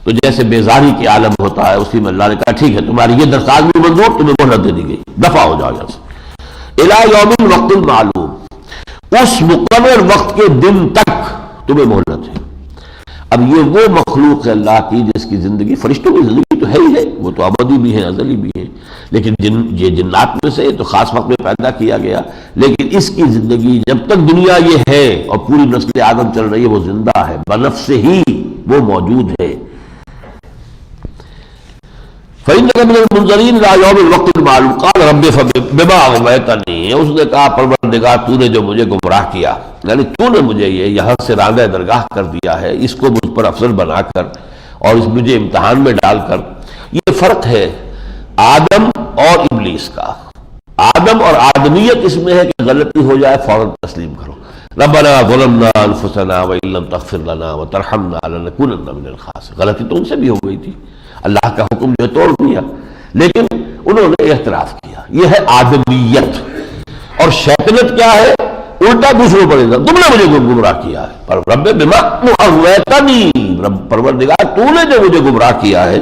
تو جیسے بیزاری کی عالم ہوتا ہے اسی میں اللہ نے کہا ٹھیک ہے تمہاری یہ درخواست بھی منظور، تمہیں مہلت دے دی گئی، دفع ہو جاؤ یہاں سے۔ الی یوم وقت معلوم، اس مقرر وقت کے دن تک تمہیں مہلت ہے۔ اب یہ وہ مخلوق ہے اللہ کی جس کی زندگی، فرشتوں کی زندگی تو ہے ہی ہے، وہ تو ابدی بھی ہیں، ازلی بھی ہیں، لیکن یہ جنات میں سے تو خاص وقت میں پیدا کیا گیا، لیکن اس کی زندگی جب تک دنیا یہ ہے اور پوری نسل آدم چل رہی ہے وہ زندہ ہے، بنفس ہی وہ موجود ہے۔ فإنك من المنظرين إلى يوم الوقت المعلوم قال رب بما أغويتني، اس نے کہا پروردگار تو نے جو مجھے گمراہ کیا، یعنی تو نے مجھے یہ یہاں سے راندہ درگاہ کر دیا ہے، اس کو مجھ پر افضل بنا کر اور اس مجھے امتحان میں ڈال کر۔ یہ فرق ہے آدم اور ابلیس کا۔ آدم اور آدمیت اس میں ہے کہ غلطی ہو جائے فوراً تسلیم کرو، ربنا ظلمنا انفسنا وان لم تغفر لنا وترحمنا لنكونن من الخاسرین، غلطی تو ان سے بھی ہو گئی تھی، اللہ کا حکم جو ہے توڑ دیا، لیکن انہوں نے اعتراف کیا۔ یہ ہے آدمیت۔ اور شیطنت کیا ہے؟ الٹا دوسروں پر الزام، تم نے مجھے گمراہ کیا ہے، پر رب بما اغویتنی، پروردگار تو نے جو مجھے گمراہ کیا ہے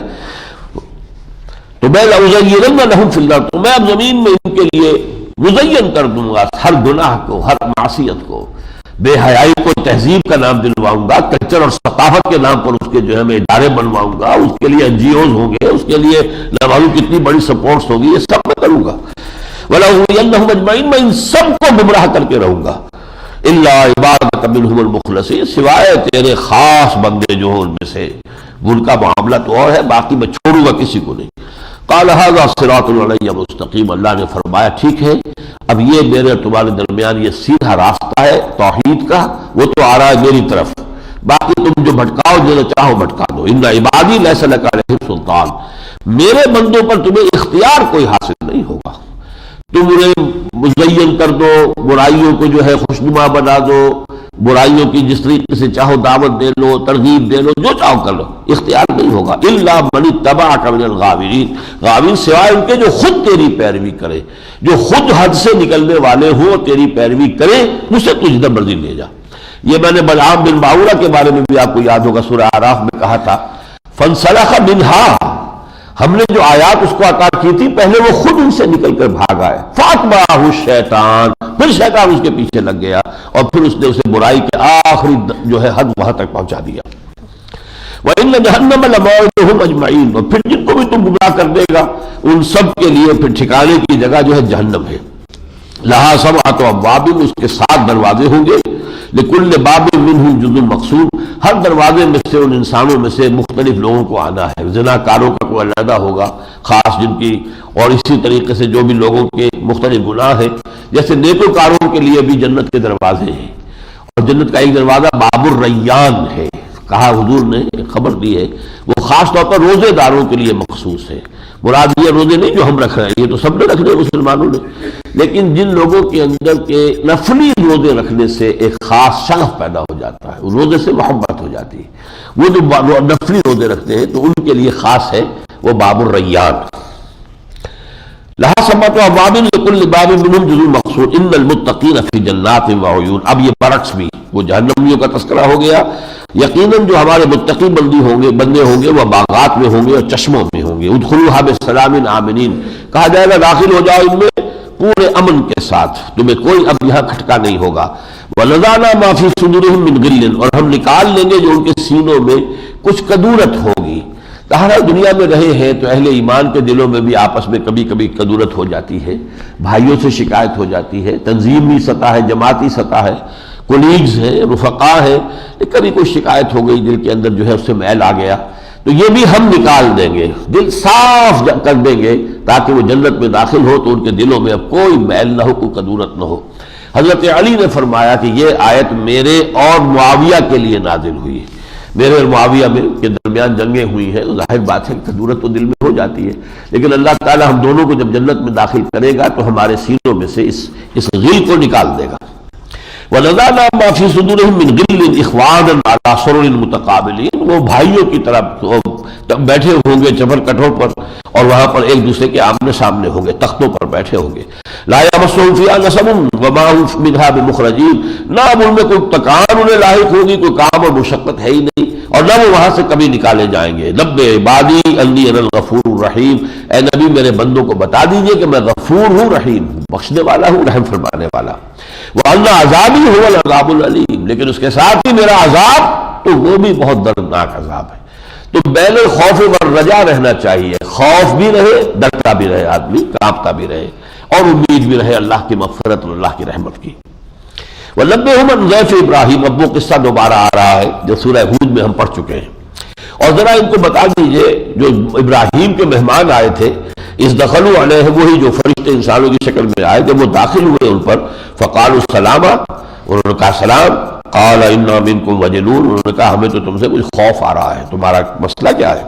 تو میں لأزینن لہم فی الارض، تو میں اب زمین میں ان کے لیے مزین کر دوں گا ہر گناہ کو، ہر معصیت کو، بے حیائی کو تہذیب کا نام دلواؤں گا، کلچر اور ثقافت کے نام پر اس کے جو ہے میں ادارے بنواؤں گا، اس کے لیے NGOs ہوں گے، اس کے لیے نہ معلوم کتنی بڑی سپورٹس ہوگی، یہ سب میں کروں گا۔ وَلَأُغْوِيَنَّهُمْ أَجْمَعِينَ، میں ان سب کو گمراہ کر کے رہوں گا، إِلَّا عِبَادَكَ مِنْهُمُ الْمُخْلَصِينَ، سوائے تیرے خاص بندے جو ہیں ان میں سے، ان کا معاملہ تو اور ہے، باقی میں چھوڑوں گا کسی کو نہیں۔ قال هذا صراط علی مستقیم، اللہ نے فرمایا ٹھیک ہے اب یہ میرے اور تمہارے درمیان یہ سیدھا راستہ ہے توحید کا، وہ تو آ رہا ہے میری طرف، باقی تم جو بھٹکاؤ جو چاہو بھٹکا دو۔ ان عبادی لیس لک علیہم سلطان، میرے بندوں پر تمہیں اختیار کوئی حاصل نہیں ہوگا، تم انہیں مزین کر دو، برائیوں کو جو ہے خوشنما بنا دو، برائیوں کی جس طریقے سے چاہو دعوت دے لو، ترغیب دے لو، جو چاہو کر لو، اختیار نہیں ہوگا۔ الا من اتبعک من الغاوین، غاوین سوائے ان کے جو خود تیری پیروی کرے، جو خود حد سے نکلنے والے ہوں، تیری پیروی کرے، مجھ سے تجھ جدھر مرضی لے جا۔ یہ میں نے بلعام بن باورہ کے بارے میں بھی آپ کو یاد ہوگا سورہ اعراف میں کہا تھا، فانسلخ منها، ہم نے جو آیات اس کو عطا کی تھی پہلے وہ خود ان سے نکل کر بھاگ آئے، فاتبعہ الشیطان، پھر شیطان اس کے پیچھے لگ گیا اور پھر اس نے اسے برائی کے آخری جو ہے حد وہاں تک پہنچا دیا۔ وَإِنَّ جَهَنَّمَ لَمَوْعِدُهُمْ أَجْمَعِينَ، اور پھر جن کو بھی تم گمراہ کر دے گا ان سب کے لیے پھر ٹھکانے کی جگہ جو ہے جہنم ہے۔ لَهَا سَبْعَةُ أَبْوَابٍ، اس کے 7 دروازے ہوں گے، لِكُلِّ بَابٍ مِّنْهُمْ جُزْءٌ مَقْسُومٌ، ہر دروازے میں سے ان انسانوں میں سے مختلف لوگوں کو آنا ہے. زناکاروں کا کوئی علیحدہ ہوگا خاص جن کی، اور اسی طریقے سے جو بھی لوگوں کے مختلف گناہ ہیں. جیسے نیکوکاروں کے لیے بھی جنت کے دروازے ہیں، اور جنت کا ایک دروازہ باب الریان ہے. کہا حضور نے خبر دی ہے وہ خاص طور پر روزے داروں کے لیے مخصوص ہے. مراد یہ روزے نہیں جو ہم رکھ رہے ہیں، یہ تو سب نے رکھنے مسلمانوں نے، لیکن جن لوگوں کے اندر کے نفلی روزے رکھنے سے ایک خاص شغف پیدا ہو جاتا ہے، روزے سے محبت ہو جاتی ہے، وہ جو نفلی روزے رکھتے ہیں تو ان کے لیے خاص ہے وہ باب الریان. لہا سمت و ابواب لکل باب منہم جزء مقصود ان المتقین فی جنات وعیون. اب یہ برعکس بھی وہ جہنمیوں کا تذکرہ ہو گیا. یقیناً جو ہمارے متقی بندے ہوں گے وہ باغات میں ہوں گے اور چشموں میں ہوں گے. ادخلوها بسلام آمنین، کہا جائے گا داخل ہو جاؤ ان میں پورے امن کے ساتھ، تمہیں کوئی اب یہاں کھٹکا نہیں ہوگا. وَنَزَعْنَا مَا فِي صُدُورِهِم مِّن غِلٍّ، اور ہم نکال لیں گے جو ان کے سینوں میں کچھ کدورت ہوگی. طاہرہ دنیا میں رہے ہیں تو اہل ایمان کے دلوں میں بھی آپس میں کبھی کبھی کدورت ہو جاتی ہے، بھائیوں سے شکایت ہو جاتی ہے، تنظیمی سطح ہے، جماعتی سطح ہے، کولیگز ہیں، رفقا ہیں، کبھی کوئی شکایت ہو گئی، دل کے اندر جو ہے اس سے میل آ گیا، تو یہ بھی ہم نکال دیں گے، دل صاف کر دیں گے تاکہ وہ جنت میں داخل ہو تو ان کے دلوں میں اب کوئی میل نہ ہو، کوئی کدورت نہ ہو. حضرت علی نے فرمایا کہ یہ آیت میرے اور معاویہ کے لیے نازل ہوئی. میرے اور معاویہ میں کے درمیان جنگیں ہوئی ہیں، ظاہر بات ہے کدورت تو دل میں ہو جاتی ہے، لیکن اللہ تعالیٰ ہم دونوں کو جب جنت میں داخل کرے گا تو ہمارے سینوں میں سے اس غل کو نکال دے گا. وَنَزَعْنَا مَا فِي صُدُورِهِم مِّن غِلٍّ إِخْوَانًا عَلَىٰ سُرُرٍ مُتَقَابِلِينَ، وہ بھائیوں کی طرح بیٹھے ہوں گے چپر کٹھوں پر، اور وہاں پر ایک دوسرے کے آمنے سامنے ہوں گے، تختوں پر بیٹھے ہوں گے. لَا يَمَسُّهُمْ فِيهَا نَصَبٌ وَمَا هُمْ مِنْهَا بِمُخْرَجِينَ، نہ اب ان میں کوئی تکان انہیں لاحق ہوگی، کوئی کام اور مشقت ہے ہی نہیں، اور نہ وہ وہاں سے کبھی نکالے جائیں گے. نَبِّئْ عِبَادِي أَنِّي أَنَا الْغَفُورُ الرَّحِيمُ، اے نبی میرے بندوں کو بتا دیجئے کہ میں غفور ہوں، رحیم ہوں، بخشنے والا ہوں، رحم فرمانے والا. وَأَنَّ عَذَابِي هُوَ الْعَذَابُ الْأَلِيمُ، لیکن اس کے ساتھ ہی میرا عذاب تو وہ بھی بہت دردناک عذاب ہے. تو بین الخوف والرجا رہنا چاہیے، خوف بھی رہے، ڈرتا بھی رہے، آدمی کانپتا بھی رہے، اور امید بھی رہے اللہ کی مغفرت اور اللہ کی رحمت کی. وَنَبِّئْهُمْ عَنْ ضَيْفِ إِبْرَاهِيمَ، اب وہ قصہ دوبارہ آ رہا ہے جو سورہ ہود میں ہم پڑھ چکے ہیں. اور ذرا ان کو بتا دیجئے جو ابراہیم کے مہمان آئے تھے، اس دخلوا علیہ، وہی جو فرشتے انسانوں کی شکل میں آئے، جب وہ داخل ہوئے ان پر، فقالوا السلاما، انہوں نے کہا سلام. قال انا منکم وجلون، انہوں نے کہا ہمیں تو تم سے کچھ خوف آ رہا ہے، تمہارا مسئلہ کیا ہے؟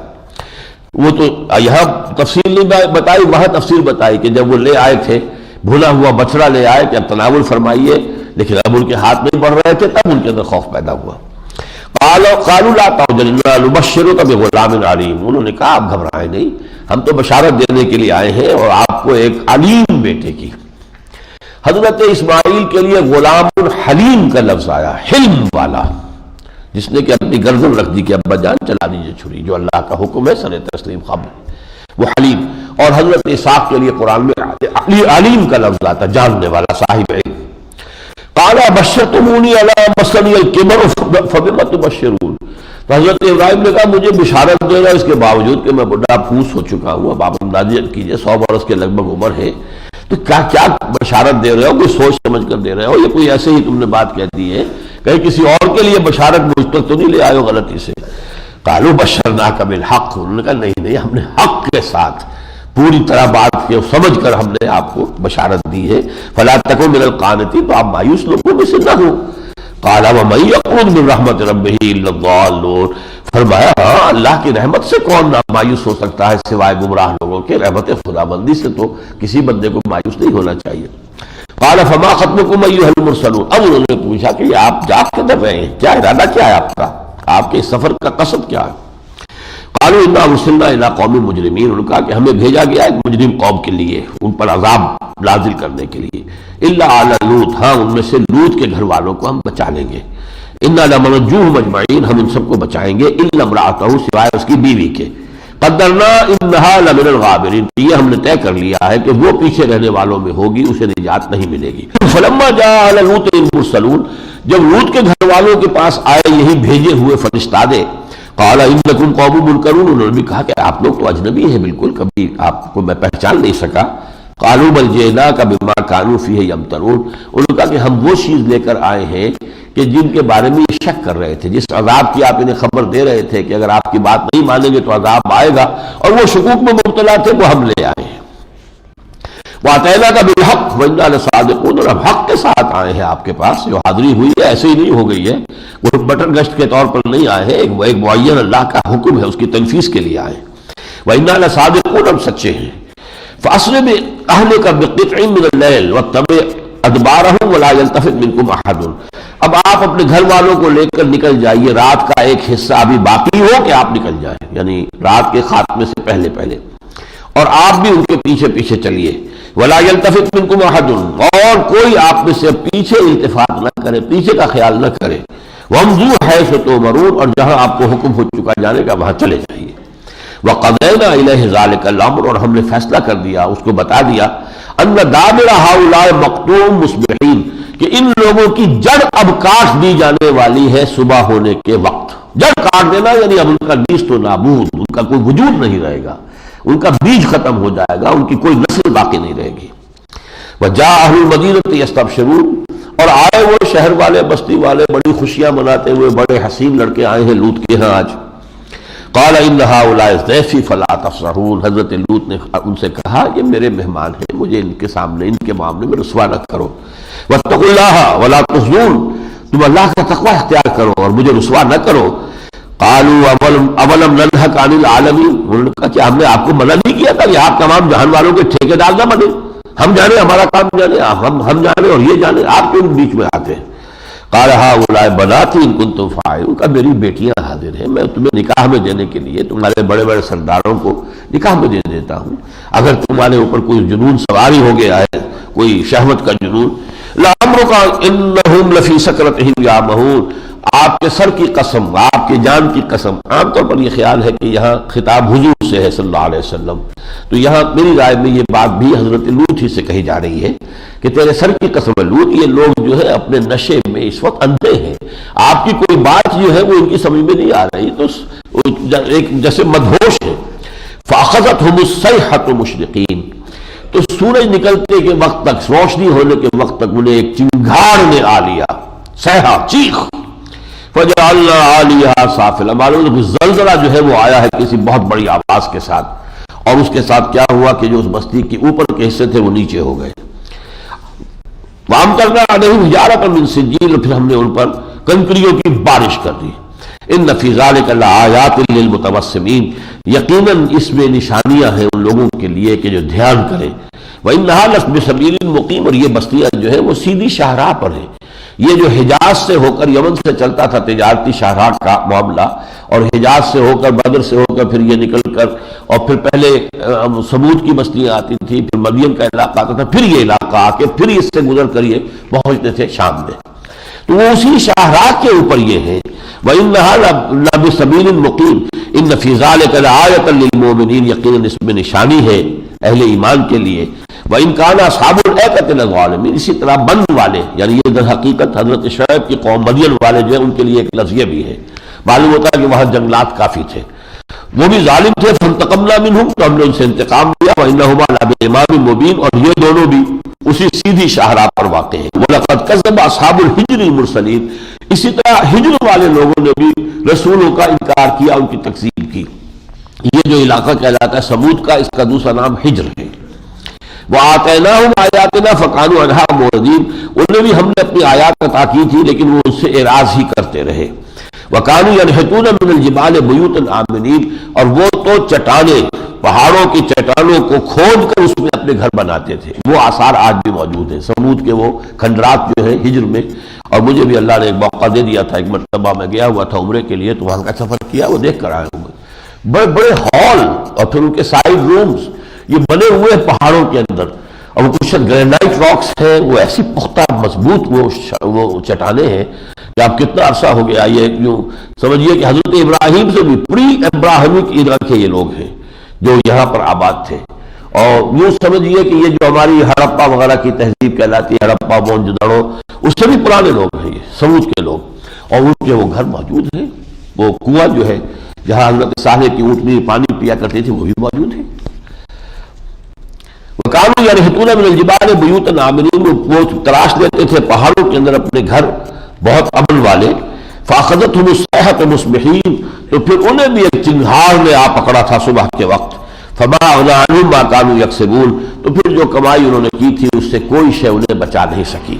وہ تو یہاں تفصیل نہیں بتائی، وہاں تفصیل بتائی کہ جب وہ لے آئے تھے بھنا ہوا بچڑا لے آئے کہ اب تناول فرمائیے، لیکن اب ان کے ہاتھ نہیں بڑھ رہے تھے، تب ان کے اندر خوف پیدا ہوا. قالوا لا تعجل انا نبشرک بغلام علیم، انہوں نے کہا آپ گھبرائیں نہیں، ہم تو بشارت دینے کے لیے آئے ہیں اور آپ کو ایک علیم بیٹے کی. حضرت اسماعیل کے لیے غلام حلیم کا لفظ آیا، حلم والا، جس نے کہ اپنی گردن رکھ دی کہ ابا جان چلا دیجیے چھری، جو اللہ کا حکم ہے سر تسلیم قبل، وہ حلیم. اور حضرت اسحاق کے لیے قرآن میں علیم کا لفظ آتا، جاننے والا، صاحب علم. قال بشرتمونی علی مسنی الکبر فبم تبشرون، تو حضرت ابراہیم نے کہا مجھے بشارت دے رہا اس کے باوجود کہ میں بڑھا پھوس ہو چکا ہوں، اب آپ اندازہ کیجئے 100 برس کے لگ بھگ عمر ہے، تو کیا بشارت دے رہے ہو؟ کوئی سوچ سمجھ کر دے رہے ہو یا کوئی ایسے ہی تم نے بات کہہ دی ہے؟ کہیں کسی اور کے لیے بشارت مجھ تک تو نہیں لے آئے ہو غلطی سے؟ قالوا بشرناک بالحق، انہوں نے کہا نہیں ہم نے حق کے ساتھ پوری طرح بات کو سمجھ کر ہم نے آپ کو بشارت دی ہے. فلا تکن من القانتین، تو آپ مایوس لوگوں میں سے نہ ہو. قال ومن یقنط من رحمت ربہ الا الضالون، فرمایا ہاں اللہ کی رحمت سے کون نہ مایوس ہو سکتا ہے سوائے گمراہ لوگوں کے، رحمت خداوندی سے تو کسی بندے کو مایوس نہیں ہونا چاہیے. قال فما خطبکم ایھا المرسلون، اب انہوں نے پوچھا کہ آپ جا کدھر رہے ہیں، کیا ارادہ کیا ہے آپ کا، آپ کے سفر کا قصد کیا ہے؟ قالوا انا ارسلنا الی قوم مجرمین، انہوں نے کہا کہ ہمیں بھیجا گیا ایک مجرم قوم کے لیے، ان پر عذاب نازل کرنے کے لیے. الا علی لوط، ہاں ان میں سے لوط کے گھر والوں کو ہم بچا لیں گے. انا لمنجوہم اجمعین، ہم ان سب کو بچائیں گے، الا امرأتہ، سوائے اس کی بیوی کے. قدرنا انہا لمن الغابرین، یہ ہم نے طے کر لیا ہے کہ وہ پیچھے رہنے والوں میں ہوگی، اسے نجات نہیں ملے گی. فلما جاء علی لوط المرسلون، جب لوط کے گھر والوں کے پاس آئے یہی بھیجے ہوئے فرشتادے، قال انکم قوم منکرون، انہوں نے بھی کہا کہ آپ لوگ تو اجنبی ہیں بالکل، کبھی آپ کو میں پہچان نہیں سکا. قالوا بل جئناک بما كانوا فیہ یمترون، انہوں نے کہا کہ ہم وہ چیز لے کر آئے ہیں کہ جن کے بارے میں یہ شک کر رہے تھے، جس عذاب کی آپ انہیں خبر دے رہے تھے کہ اگر آپ کی بات نہیں مانیں گے تو عذاب آئے گا، اور وہ شکوک میں مبتلا تھے، وہ ہم لے آئے ہیں۔ وَأَتَيْنَاكَ بِالْحَقِّ وَإِنَّا لَصَادِقُونَ، اور اب حق کے ساتھ آئے ہیں آپ کے پاس، جو حاضری ہوئی ہے ایسے ہی نہیں ہو گئی ہے، وہ بٹن گشت کے طور پر نہیں آئے ہیں، ایک معین اللہ کا حکم ہے، اس کی تنفیذ کے لیے آئے ہیں۔ وَإِنَّا لَصَادِقُونَ، ہم سچے ہیں۔ فَأَسْرِ بِأَهْلِكَ بِقِطْعٍ مِّنَ اللَّيْلِ وَاتَّبِعْ أَدْبَارَهُمْ وَلَا يَلْتَفِتْ مِنكُمْ أَحَدٌ، اب آپ اپنے گھر والوں کو لے کر نکل جائیے، رات کا ایک حصہ ابھی باقی ہو کہ آپ نکل جائیں، یعنی رات کے خاتمے سے پہلے پہلے، اور آپ بھی ان کے پیچھے پیچھے چلیے۔ وَلَا يَلْتَفِتْ مِنكُمْ أَحَدٌ، اور کوئی آپ میں سے پیچھے التفات نہ کرے، پیچھے کا خیال نہ کرے۔ وَامْضُوا حَيْثُ تُؤْمَرُونَ، اور جہاں آپ کو حکم ہو چکا جانے کا وہاں چلے جائیے۔ وَقَضَيْنَا إِلَيْهِ ذَلِكَ الْأَمْرَ، اور ہم نے فیصلہ کر دیا، اس کو بتا دیا، أَنَّ دَابِرَ هَؤُلَاءِ مَقْطُوعٌ مُصْبِحِينَ، کہ ان لوگوں کی جڑ اب کاٹ دی جانے والی ہے صبح ہونے کے وقت۔ جڑ کاٹ دینا یعنی اب ان کا نیست و نابود، ان کا کوئی وجود نہیں رہے گا، ان کا بیج ختم ہو جائے گا، ان کی کوئی نسل باقی نہیں رہے گی۔ وَجَاءَ أَهْلُ الْمَدِينَةِ يَسْتَبْشِرُونَ، اور آئے وہ شہر والے، بستی والے بڑی خوشیاں مناتے ہوئے، بڑے حسین لڑکے آئے ہیں لوط کے ہاں آج۔ قال ان هؤلاء ضيفي فلا تفضحون، حضرت لوط نے ان سے کہا یہ میرے مہمان ہیں، مجھے ان کے سامنے، ان کے معاملے میں رسوا نہ کرو۔ واتقوا الله ولا تخزون، تم اللہ کا تقوی اختیار کرو اور مجھے رسوا نہ کرو۔ قالوا اولم ننهك عن العالمین، انہوں نے کہا کہ ہم نے آپ کو منع نہیں کیا تھا کہ آپ تمام جہان والوں کے ٹھیکیدار نہ بنے، ہم جانے ہمارا کام جانے، ہم جانے اور یہ جانے، آپ کیوں بیچ میں آتے ہیں؟ قال هؤلاء بناتي ان كنتم فاعلين، کا میری بیٹیاں حاضر ہیں، میں تمہیں نکاح میں دینے کے لیے تمہارے بڑے بڑے سرداروں کو نکاح میں دے دیتا ہوں، اگر تمہارے اوپر کوئی جنون سواری ہو گیا ہے، کوئی شہوت کا جنون۔ لعمرك انهم لفي سكرتهم يعمهون، آپ کے سر کی قسم، آپ کے جان کی قسم، عام طور پر یہ خیال ہے کہ یہاں خطاب حضور سے ہے صلی اللہ علیہ وسلم، تو یہاں میری رائے میں یہ بات بھی حضرت لوط ہی سے کہی جا رہی ہے کہ تیرے سر کی قسم ہے لوط، یہ لوگ جو ہے اپنے نشے میں اس وقت اندھے ہیں، آپ کی کوئی بات جو ہے وہ ان کی سمجھ میں نہیں آ رہی، تو ایک جیسے مدہوش ہے۔ فَأَخَذَتْهُمُ الصَّيْحَةُ مُشْرِقِينَ، تو سورج نکلتے کے وقت تک، روشنی ہونے کے وقت تک انہیں ایک چنگھاڑ نے آ لیا، صیحہ، چیخ۔ فَجَعَلْنَا عَالِيَهَا سَافِلًا، معلوم ہے کہ زلزلہ جو ہے وہ آیا ہے کسی بہت بڑی آواز کے ساتھ، اور اس کے ساتھ کیا ہوا کہ جو اس بستی کے اوپر کے حصے تھے وہ نیچے ہو گئے۔ وَأَمْطَرْنَا عَلَيْهِمْ حِجَارَةً مِّن سِجِّيلٍ، اور پھر ہم نے ان پر کنکریوں کی بارش کر دی۔ ان فی ذلک لآیات للمتوسمین، یقیناً اس میں نشانیاں ہیں ان لوگوں کے لیے کہ جو دھیان کریں۔ وَإِنَّهَا لَبِسَبِيلٍ مُقِيمٍ، اور یہ بستیاں جو ہیں وہ سیدھی شاہراہ پر ہیں، یہ جو حجاز سے ہو کر یمن سے چلتا تھا تجارتی شاہراہ کا معاملہ، اور حجاز سے ہو کر بدر سے ہو کر پھر یہ نکل کر، اور پھر پہلے سمود کی بستیاں آتی تھی، پھر مدین کا علاقہ آتا تھا، پھر یہ علاقہ آ کے پھر اس سے گزر کر یہ پہنچتے تھے شام میں، تو وہ اسی شاہراہ کے اوپر یہ ہے۔ وَإِنَّهَا لَبِسَبِيلٍ مُقِيمٍ إِنَّ فِي ذَلِكَ لَآيَةً لِّلْمُؤْمِنِينَ، یقیناً اس میں نشانی ہے اہل ایمان کے لیے۔ وَإِنْ كَانَ أَصْحَابُ الْأَيْكَةِ لَظَالِمِينَ، اسی طرح بن والے، یعنی یہ در حقیقت حضرت شعیب کی قوم مدین والے جو ہیں ان کے لیے ایک لفظ یہ بھی ہے، معلوم ہوتا ہے کہ وہاں جنگلات کافی تھے، وہ بھی ظالم تھے۔ فَانْتَقَمْنَا مِنْهُمْ، تو ہم نے ان سے انتقام لیا۔ وَإِنَّهُمَا لَبِإِمَامٍ مُبِينٍ، اور یہ دونوں بھی اسی سیدھی شاہراہ پر واقع ہیں۔ وَلَقَدْ كَذَّبَ أَصْحَابُ الْحِجْرِ الْمُرْسَلِينَ، اسی طرح ہجر والے لوگوں نے بھی رسولوں کا انکار کیا، ان کی تکذیب کی۔ یہ جو علاقہ کہلاتا ہے سمود کا، اس کا دوسرا نام ہجر ہے۔ وَآتَيْنَاهُمْ آيَاتِنَا فَكَانُوا عَنْهَا مُعْرِضِينَ، انہیں بھی ہم نے اپنی آیات عطا کی تھی لیکن وہ اس سے اعراض ہی کرتے رہے۔ وَكَانُوا يَنْحِتُونَ مِنَ الْجِبَالِ بُيُوتًا آمِنِينَ، اور وہ تو چٹانیں، پہاڑوں کی چٹانوں کو کھود کر اس میں اپنے گھر بناتے تھے، وہ آثار آج بھی موجود ہیں سمود کے، وہ کھنڈرات جو ہے ہجر میں۔ اور مجھے بھی اللہ نے ایک موقع دے دیا تھا، ایک مرتبہ میں گیا ہوا تھا عمرے کے لیے، تو وہاں کا سفر کیا، وہ دیکھ کر آیا ہوں، بڑے بڑے ہال اور پھر ان کے سائڈ رومز یہ بنے ہوئے ہیں پہاڑوں کے اندر، اور وہ کچھ گرینائٹ راکس ہیں، وہ ایسی پختہ مضبوط وہ چٹانیں ہیں کہ آپ کتنا عرصہ ہو گیا، یہ یوں سمجھیے کہ حضرت ابراہیم سے بھی پری ابراہیمک ایرا کے یہ لوگ ہیں جو یہاں پر آباد تھے، اور یوں سمجھیے کہ یہ جو ہماری ہڑپا وغیرہ کی تہذیب کہلاتی ہے، ہڑپا موہنجودڑو، اس سے بھی پرانے لوگ ہیں یہ سمود کے لوگ، اور ان کے وہ گھر موجود ہیں، وہ کنواں جو ہے جہاں حضرت صالح کی اونٹنی پانی پیا کرتی تھی وہ بھی موجود ہے۔ وَكَانُوا يَنْحِتُونَ مِنَ الْجِبَالِ بُيُوتًا آمِنِينَ، وہ تلاش لیتے تھے پہاڑوں کے اندر اپنے گھر بہت امن والے. فَأَخَذَتْهُمُ الصَّيْحَةُ مُصْبِحِينَ، تو پھر انہیں بھی ایک چنگھاڑ نے آ پکڑا تھا صبح کے وقت. فَمَا أَغْنَىٰ عَنْهُم مَّا كَانُوا يَكْسِبُونَ، تو پھر جو کمائی انہوں نے کی تھی اس سے کوئی شے انہیں بچا نہیں سکی.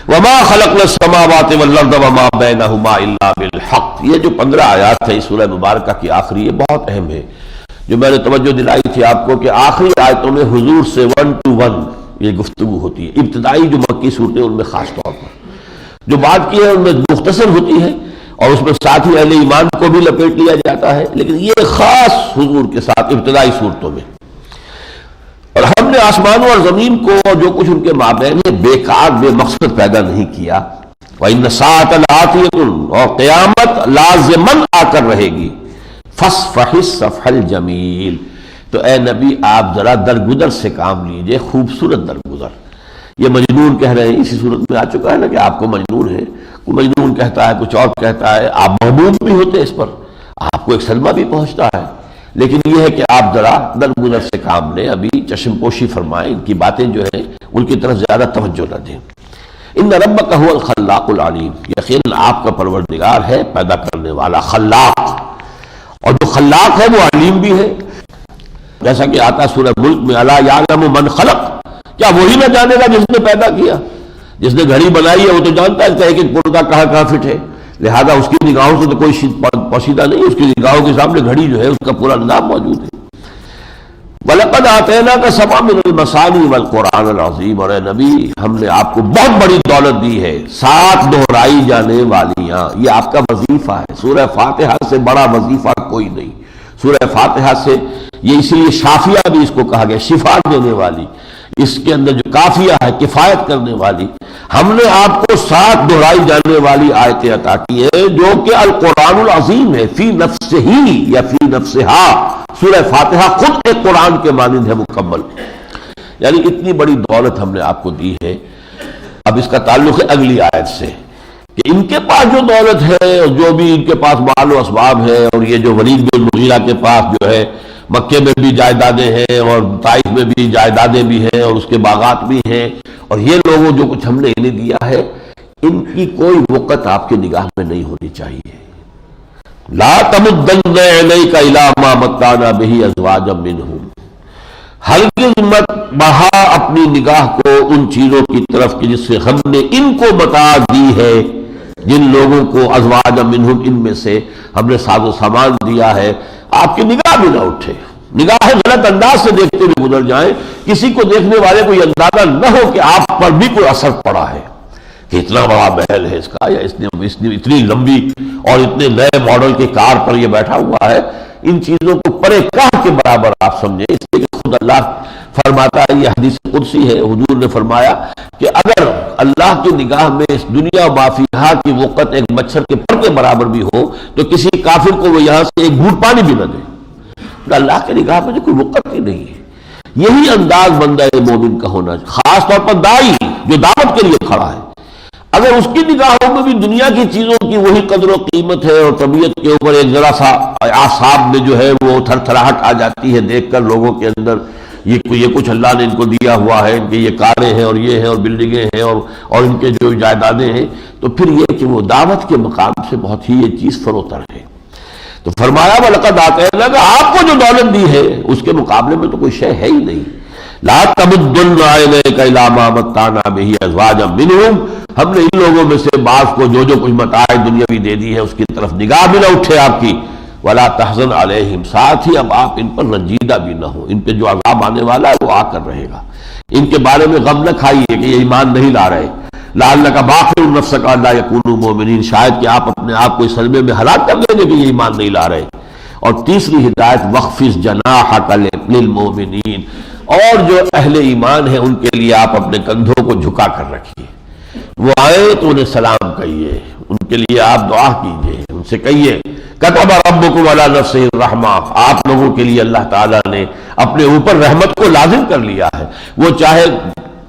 وَمَا خَلَقْنَا السَّمَاوَاتِ وَالْأَرْضَ وَمَا بَيْنَهُمَا إِلَّا بِالْحَقِّ. یہ جو 15 آیات ہے اس سورہ مبارکہ کی آخری، یہ بہت اہم ہے. جو میں نے توجہ دلائی تھی آپ کو کہ آخری آیتوں میں حضور سے 1 to 1 یہ گفتگو ہوتی ہے. ابتدائی جو مکی صورتیں ان میں خاص طور پر جو بات کی ہے ان میں مختصر ہوتی ہے، اور اس میں ساتھ ہی اہل ایمان کو بھی لپیٹ لیا جاتا ہے، لیکن یہ خاص حضور کے ساتھ ابتدائی صورتوں میں. اور ہم نے آسمانوں اور زمین کو جو کچھ ان کے مابین ہے بیکار بے مقصد پیدا نہیں کیا. وَإِنَّ السَّاعَةَ لَآتِيَةٌ، اور قیامت لازماً آ کر رہے گی. فَاصْفَحِ الصَّفْحَ الْجَمِيلَ، تو اے نبی آپ ذرا درگزر سے کام لیجئے، خوبصورت درگزر. یہ مجنون کہہ رہے ہیں، اسی صورت میں آ چکا ہے نا کہ آپ کو مجنون ہے. کوئی مجنون کہتا ہے، کچھ اور کہتا ہے. آپ محبوب بھی ہوتے اس پر، آپ کو ایک صدمہ بھی پہنچتا ہے، لیکن یہ ہے کہ آپ ذرا درگزر سے کام لیں، ابھی چشم پوشی فرمائیں، ان کی باتیں جو ہیں ان کی طرف زیادہ توجہ نہ دیں. ان ربک هو الخلاق العلیم، یقیناً آپ کا پروردگار ہے پیدا کرنے والا، خلاق، اور جو خلاق ہے وہ علیم بھی ہے. جیسا کہ آتا سورہ ملک میں الا یعلم من خلق، کیا وہی نہ جانے گا جس نے پیدا کیا؟ جس نے گھڑی بنائی ہے وہ تو جانتا ہے کہ ایک ایک پردہ کہاں کہاں فٹ ہے، لہذا اس کی نگاہوں سے تو کوئی پوشیدہ نہیں، اس کی نگاہوں کے سامنے گھڑی جو ہے اس کا پورا نظام موجود ہے. وَلَقَدْ آتَيْنَاكَ سَبْعًا مِنَ الْمَثَانِي وَالْقُرْآنِ الْعَظِيمِ، اور اے نبی ہم نے آپ کو بہت بڑی دولت دی ہے، 7 دہرائی جانے والیاں. یہ آپ کا وظیفہ ہے، سورہ فاتحہ سے بڑا وظیفہ کوئی نہیں. سورہ فاتحہ سے یہ اسی لیے شافیہ بھی اس کو کہا گیا، شفا دینے والی. اس کے اندر جو کافیہ ہے کفایت کرنے والی. ہم نے آپ کو 7 دہرائی جانے والی آیتیں عطا کی ہیں جو کہ القرآن العظیم ہے، فی نفسہ ہی یا فی نفسہا. سورہ فاتحہ خود ایک قرآن کے مانند ہے مکمل، یعنی اتنی بڑی دولت ہم نے آپ کو دی ہے. اب اس کا تعلق ہے اگلی آیت سے کہ ان کے پاس جو دولت ہے اور جو بھی ان کے پاس مال و اسباب ہے، اور یہ جو ولید بن مغیرہ کے پاس جو ہے مکے میں بھی جائیدادیں ہیں اور طائف میں بھی جائیدادیں بھی ہیں اور اس کے باغات بھی ہیں، اور یہ لوگوں جو کچھ ہم نے انہیں دیا ہے ان کی کوئی وقت آپ کی نگاہ میں نہیں ہونی چاہیے. لا تمدن عینیک الی ما متعنا بہ ازواجا منہم، ہرگز مت بڑھا اپنی نگاہ کو ان چیزوں کی طرف کہ جس سے ہم نے ان کو بتا دی ہے، جن لوگوں کو ازواج منہم ان میں سے ہم نے ساز و سامان دیا ہے. آپ کی نگاہ بھی نہ اٹھے، نگاہ غلط انداز سے دیکھتے ہوئے گزر جائیں، کسی کو دیکھنے والے کو یہ اندازہ نہ ہو کہ آپ پر بھی کوئی اثر پڑا ہے کہ اتنا بڑا محل ہے اس کا، یا اتنی لمبی اور اتنے نئے ماڈل کی کار پر یہ بیٹھا ہوا ہے. ان چیزوں کو پرے کاہ کے برابر آپ سمجھیں، اس لیے کہ خود اللہ فرماتا ہے، یہ حدیث قدسی ہے، حضور نے فرمایا کہ اگر اللہ کی نگاہ میں اس دنیا ما فیہا کی وقت ایک مچھر کے پر کے برابر بھی ہو تو کسی کافر کو وہ یہاں سے ایک گھونٹ پانی بھی نہ دے. اللہ کی نگاہ میں کوئی وقت ہی نہیں ہے. یہی انداز بندہ مومن کا ہونا، خاص طور پر داعی جو دعوت کے لیے کھڑا ہے. اگر اس کی نگاہوں میں بھی دنیا کی چیزوں کی وہی قدر و قیمت ہے اور طبیعت کے اوپر ایک ذرا سا اعصاب میں جو ہے وہ تھر تھراہٹ آ جاتی ہے دیکھ کر لوگوں کے اندر، یہ کچھ اللہ نے ان کو دیا ہوا ہے، ان کے یہ کاریں ہیں اور یہ ہیں اور بلڈنگیں ہیں اور ان کے جو جائیدادیں ہیں، تو پھر یہ کہ وہ دعوت کے مقام سے بہت ہی یہ چیز فروتر ہے. تو فرمایا وَلَقَدْ آتَيْنَاكَ، آپ کو جو دولت دی ہے اس کے مقابلے میں تو کوئی شے ہے ہی نہیں. لا تمدن عینیک الی ما متعنا بہ ازواجا منہم، ہم نے ان لوگوں میں سے بعض کو جو کچھ متاع دنیاوی دے دی ہے اس کی طرف نگاہ بھی نہ اٹھے آپ کی. ولا تحزن علیہم، ساتھ ہی اب آپ ان پر رنجیدہ بھی نہ ہو، ان پہ جو عذاب آنے والا ہے وہ آ کر رہے گا. ان کے بارے میں غم نہ کھائیے کہ یہ ایمان نہیں لا رہے. لعلک باخع نفسک الا یکونوا مؤمنین، شاید کہ آپ اپنے آپ کو اس صدمے میں ہلاک کر دیں گے کہ یہ ایمان نہیں لا رہے. اور تیسری ہدایت وخفض جناحک للمؤمنین، اور جو اہل ایمان ہیں ان کے لیے آپ اپنے کندھوں کو جھکا کر رکھیے. وہ آئے تو انہیں سلام کہیے، ان کے لیے آپ دعا کیجیے، ان سے کہیے کتب ربکم علی نفسہ الرحمہ، آپ لوگوں کے لیے اللہ تعالیٰ نے اپنے اوپر رحمت کو لازم کر لیا ہے. وہ چاہے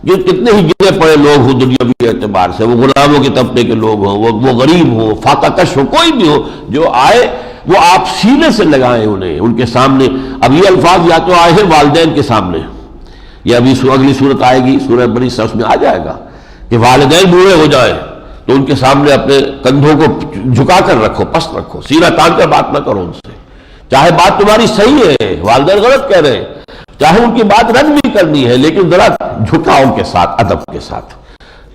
کتنے ہی گرے پڑے لوگ ہوں دنیاوی اعتبار سے، وہ غلاموں کے طبقے کے لوگ ہوں، وہ غریب ہوں، فاقہ کش ہو، کوئی بھی ہو، جو آئے وہ آپ سینے سے لگائیں انہیں ان کے سامنے. اب یہ الفاظ یا تو آئے ہیں والدین کے سامنے یہ ابھی اگلی صورت آئے گی سورہ بنی اسرائیل، اس میں آ جائے گا کہ والدین بوڑھے ہو جائیں تو ان کے سامنے اپنے کندھوں کو جھکا کر رکھو، پست رکھو، سینہ تان کر بات نہ کرو ان سے، چاہے بات تمہاری صحیح ہے، والدین غلط کہہ رہے ہیں، چاہے ان کی بات رد بھی کرنی ہے، لیکن ذرا جھکاؤ ان کے ساتھ، ادب کے ساتھ۔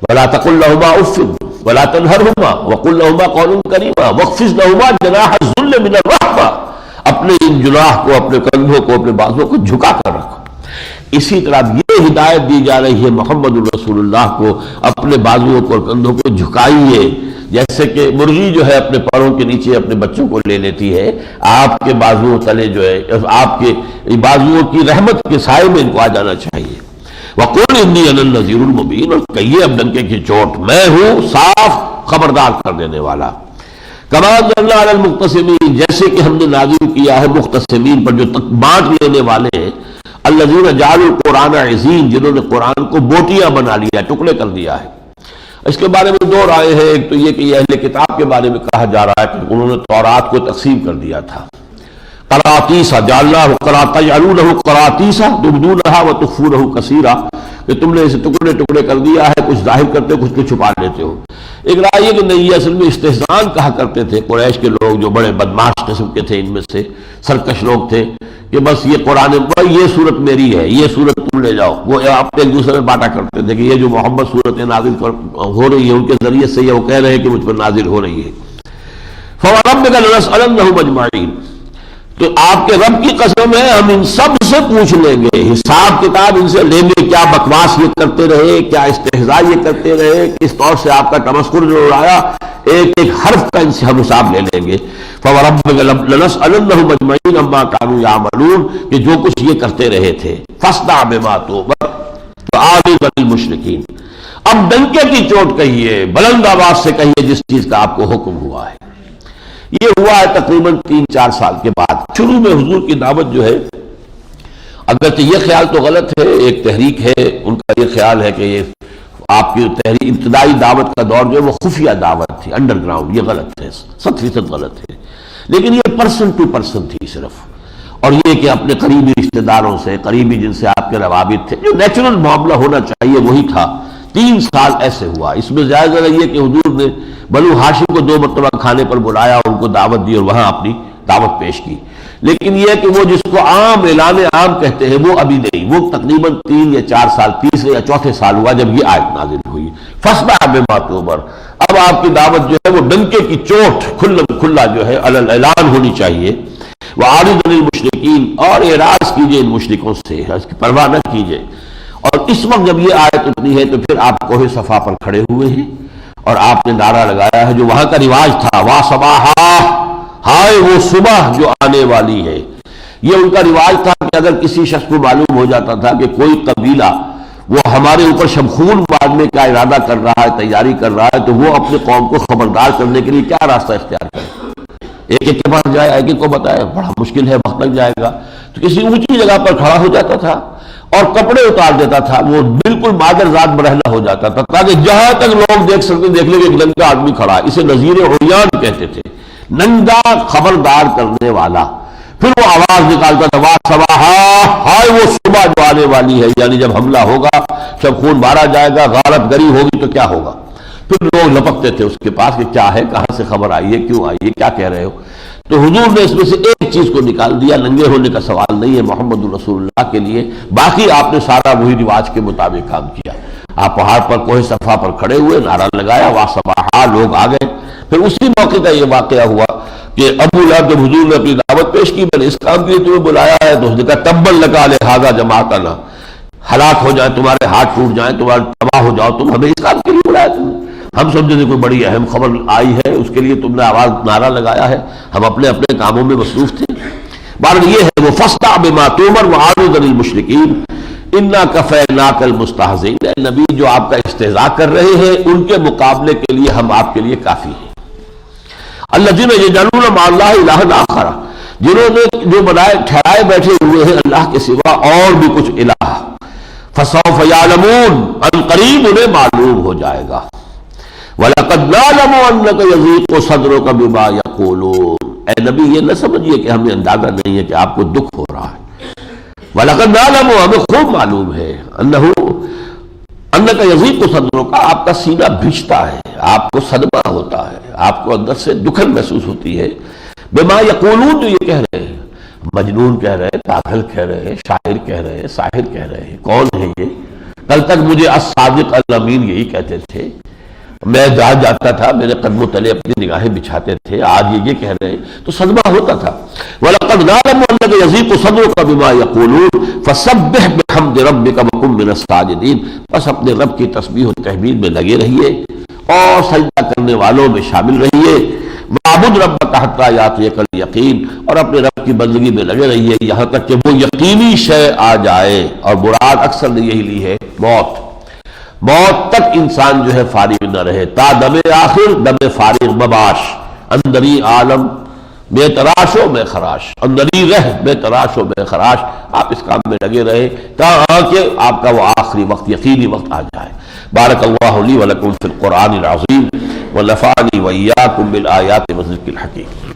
وَلَا تَقُلْ لَهُمَا أُفٍّ وَلَا تَنْهَرْهُمَا وَقُلْ لَهُمَا قَوْلًا كَرِيمًا وَاخْفِضْ لَهُمَا جَنَاحَ الذُّلِّ مِنَ الرَّحْمَةِ، اپنے ان جناح کو، اپنے کندھوں کو، اپنے بازوؤں کو جھکا کر رکھو۔ اسی طرح یہ ہدایت دی جا رہی ہے محمد الرسول اللہ کو، اپنے بازوؤں کو اور کندھوں کو جھکائیے، جیسے کہ مرغی جو ہے اپنے پروں کے نیچے اپنے بچوں کو لے لیتی ہے، آپ کے بازوؤں تلے جو ہے، آپ کے بازوؤں کی رحمت کے سائے میں ان کو آ جانا چاہیے۔ وَقُلْ إِنِّي أَنَا النَّذِيرُ الْمُبِينُ، اور کہیے اب ڈنکے کی چوٹ، میں ہوں صاف خبردار کر دینے والا۔ کما انزلنا علی المقتسمین، جیسے کہ ہم نے نازل کیا ہے مختصمین پر، جو بانٹ لینے والے ہیں، الذین جعلوا القرآن عضین، جنہوں نے قرآن کو بوٹیاں بنا لیا، ٹکڑے کر دیا ہے۔ اس کے بارے میں دو رائے ہیں، ایک تو یہ کہ یہ اہل کتاب کے بارے میں کہا جا رہا ہے کہ انہوں نے تورات کو تقسیم کر دیا تھا، قراطیسا جعلناہ تجعلونہ قراطیسا تبدونہا وتخفونہ کثیرا، کہ تم نے اسے ٹکڑے ٹکڑے کر دیا ہے، کچھ ظاہر کرتے ہو، کچھ کو چھپا لیتے ہو۔ ایک رائے یہ کہ نہیں، یہ اصل میں استہزان کہا کرتے تھے قریش کے لوگ، جو بڑے بدماش قسم کے تھے، ان میں سے سرکش لوگ تھے، کہ بس یہ قرآن، یہ صورت میری ہے، یہ صورت تم لے جاؤ۔ وہ آپ ایک دوسرے میں بانٹا کرتے تھے کہ یہ جو محمد صورت نازل ہو رہی ہے ان کے ذریعے سے یہ وہ کہہ رہے ہیں کہ مجھ پر نازل ہو رہی ہے۔ فَوَرَبِّكَ لَنَسْأَلَنَّهُمْ أَجْمَعِينَ، تو آپ کے رب کی قسم ہے ہم ان سب سے پوچھ لیں گے، حساب کتاب ان سے لیں گے، کیا بکواس یہ کرتے رہے، کیا استہزاء یہ کرتے رہے، کس طور سے آپ کا تمسخر جو اڑایا، ایک ایک حرف کا ان سے ہم حساب لے لیں گے۔ فَوَرَبِّكَ لَنَسْأَلَنَّهُمْ أَجْمَعِينَ عَمَّا كَانُوا يَعْمَلُونَ، کہ جو کچھ یہ کرتے رہے تھے۔ فَاصْدَعْ بِمَا تُؤْمَرُ وَأَعْرِضْ عَنِ الْمُشْرِكِينَ، اب ڈنکے کی چوٹ کہیے، بلند آواز سے کہیے جس چیز کا آپ کو حکم ہوا ہے۔ یہ ہوا ہے تقریباً 3-4 سال کے بعد۔ شروع میں حضور کی دعوت جو ہے، اگرچہ یہ خیال تو غلط ہے، ایک تحریک ہے ان کا یہ خیال ہے کہ یہ آپ کی تحریک ابتدائی دعوت کا دور جو ہے وہ خفیہ دعوت تھی، انڈر گراؤنڈ، یہ غلط ہے، 100% غلط ہے، لیکن یہ پرسن ٹو پرسن تھی صرف، اور یہ کہ اپنے قریبی رشتہ داروں سے، قریبی جن سے آپ کے روابط تھے، جو نیچرل معاملہ ہونا چاہیے وہی تھا۔ 3 سال ایسے ہوا۔ اس میں زیادہ یہ کہ حضور نے بنو ہاشم کو 2 مرتبہ کھانے پر بلایا، ان کو دعوت دی اور وہاں اپنی دعوت پیش کی، لیکن یہ کہ وہ جس کو عام اعلان عام کہتے ہیں وہ ابھی نہیں، وہ تقریباً 3 یا 4 سال، تیسرے یا چوتھے سال ہوا جب یہ آیت نازل ہوئی۔ فَاصْدَعْ بِمَا تُؤْمَرُ، اب آپ کی دعوت جو ہے وہ ڈنکے کی چوٹ کھلا جو ہے اعلان ہونی چاہیے۔ وَأَعْرِضْ عَنِ الْمُشْرِكِينَ، اور اعراض کیجئے ان مشرکوں سے، اس کی پرواہ نہ کیجئے۔ اور اس وقت جب یہ آیت اتنی ہے تو پھر آپ کوہ صفا پر کھڑے ہوئے ہیں اور آپ نے نعرہ لگایا ہے جو وہاں کا رواج تھا، وا صباحا، ہائے وہ صبح جو آنے والی ہے۔ یہ ان کا رواج تھا کہ اگر کسی شخص کو معلوم ہو جاتا تھا کہ کوئی قبیلہ وہ ہمارے اوپر شمخون باندھنے کا ارادہ کر رہا ہے، تیاری کر رہا ہے، تو وہ اپنے قوم کو خبردار کرنے کے لیے کیا راستہ اختیار کرے، ایک ایک کے پاس جائے، ایک ایک کو بتائے، بڑا مشکل ہے، وقت لگ جائے گا، تو کسی اونچی جگہ پر کھڑا ہو جاتا تھا اور کپڑے اتار دیتا تھا، وہ بالکل مادر ذات برہنہ ہو جاتا تھا، تاکہ جہاں تک لوگ دیکھ سکتے دیکھ لیں کہ ایک ننگا آدمی کھڑا ہے۔ اسے نذیر عریان کہتے تھے، ننگا خبردار کرنے والا۔ پھر وہ آواز نکالتا تھا، وا صباحا، ہائے وہ صبح جو آنے والی ہے، یعنی جب حملہ ہوگا، جب خون مارا جائے گا، غارت گری ہوگی تو کیا ہوگا۔ پھر لوگ لپکتے تھے اس کے پاس کہ کیا ہے، کہاں سے خبر آئی ہے، کیوں آئی ہے، کیا کہہ رہے ہو۔ تو حضور نے اس میں سے ایک چیز کو نکال دیا، ننگے ہونے کا سوال نہیں ہے محمد الرسول اللہ کے لیے، باقی آپ نے سارا وہی رواج کے مطابق کام کیا۔ آپ پہاڑ پر کوہ صفا پر کھڑے ہوئے، نعرہ لگایا، وا صباحا، لوگ آ گئے۔ پھر اسی موقع کا یہ واقعہ ہوا کہ ابو لہب جب حضور نے اپنی دعوت پیش کی، میں نے اس کام کے لیے تمہیں بلایا ہے، تو اس نے کہا تبا لکا لہذا جماعتنا، ہلاک ہو جائیں، تمہارے ہاتھ ٹوٹ جائیں، تمہارے تباہ ہو جاؤ، تم ہمیں اس کام کے لیے بلایا تم نے؟ ہم سمجھے تھے کوئی بڑی اہم خبر آئی ہے، اس کے لیے تم نے آواز نعرہ لگایا ہے، ہم اپنے اپنے کاموں میں مصروف تھے۔ بہرحال یہ ہے وہ فَاصْدَعْ بِمَا تُؤْمَرُ وَأَعْرِضْ عَنِ الْمُشْرِكِينَ إِنَّا كَفَيْنَاكَ الْمُسْتَهْزِئِينَ، اے نبی جو آپ کا استہزاء کر رہے ہیں ان کے مقابلے کے لیے ہم آپ کے لیے کافی ہیں۔ الَّذِينَ يَجْعَلُونَ مَعَ اللَّهِ إِلَٰهًا آخَرَ، جنہوں نے جو بنائے ٹھہرائے بیٹھے ہوئے ہیں اللہ کے سوا اور بھی کچھ الہ، فَسَوْفَ يَعْلَمُونَ، ان قریب انہیں معلوم ہو جائے گا۔ وَلَقَدْ نَعْلَمُ أَنَّكَ يَضِيقُ صَدْرُكَ بِمَا يَقُولُونَ، اے نبی یہ نہ سمجھیے کہ ہمیں اندازہ نہیں ہے کہ آپ کو دکھ ہو رہا ہے۔ وَلَقَدْ نَعْلَمُ ہمیں خوب معلوم ہے انک یضیق صدرک آپ کا سینہ بھیجتا ہے، آپ کو صدمہ ہوتا ہے، آپ کو اندر سے دکھن محسوس ہوتی ہے، بما یقولون جو یہ کہہ رہے ہیں، مجنون کہہ رہے ہیں، پاگل کہہ رہے ہیں، شاعر کہہ رہے ہیں، ساحر کہہ رہے ہیں، کون ہے یہ؟ کل تک مجھے الصادق الامین یہی کہتے تھے، میں جاتا تھا، میرے قدموں تلے اپنی نگاہیں بچھاتے تھے، آج یہ کہہ رہے ہیں تو صدمہ ہوتا تھا۔ وَلَقَدْ نَعْلَمُ أَنَّكَ يَضِيقُ صَدْرُكَ بِمَا يَقُولُونَ فَسَبِّحْ بِحَمْدِ رَبِّكَ وَكُن مِّنَ السَّاجِدِينَ، بس اپنے رب کی تسبیح و تحمید میں لگے رہیے اور سجدہ کرنے والوں میں شامل رہیے۔ وَاعْبُدْ رَبَّكَ حَتَّىٰ يَأْتِيَكَ الْيَقِينُ، اور اپنے رب کی بندگی میں لگے رہیے یہاں تک کہ وہ یقینی شے آ جائے، اور مراد اکثر نے یہی لی ہے موت۔ موت تک انسان جو ہے فارغ نہ رہے، تا دم آخر دم فارغ مباش، اندری عالم بے تراش و بے خراش، اندری رہ بے تراش و بے خراش، آپ اس کام میں لگے رہے تاکہ کہ آپ کا وہ آخری وقت یقینی وقت آ جائے۔ بارک اللہ لی ولکم فی القرآن العظیم ونفعنی وإیاکم بالآیات والذکر الحکیم۔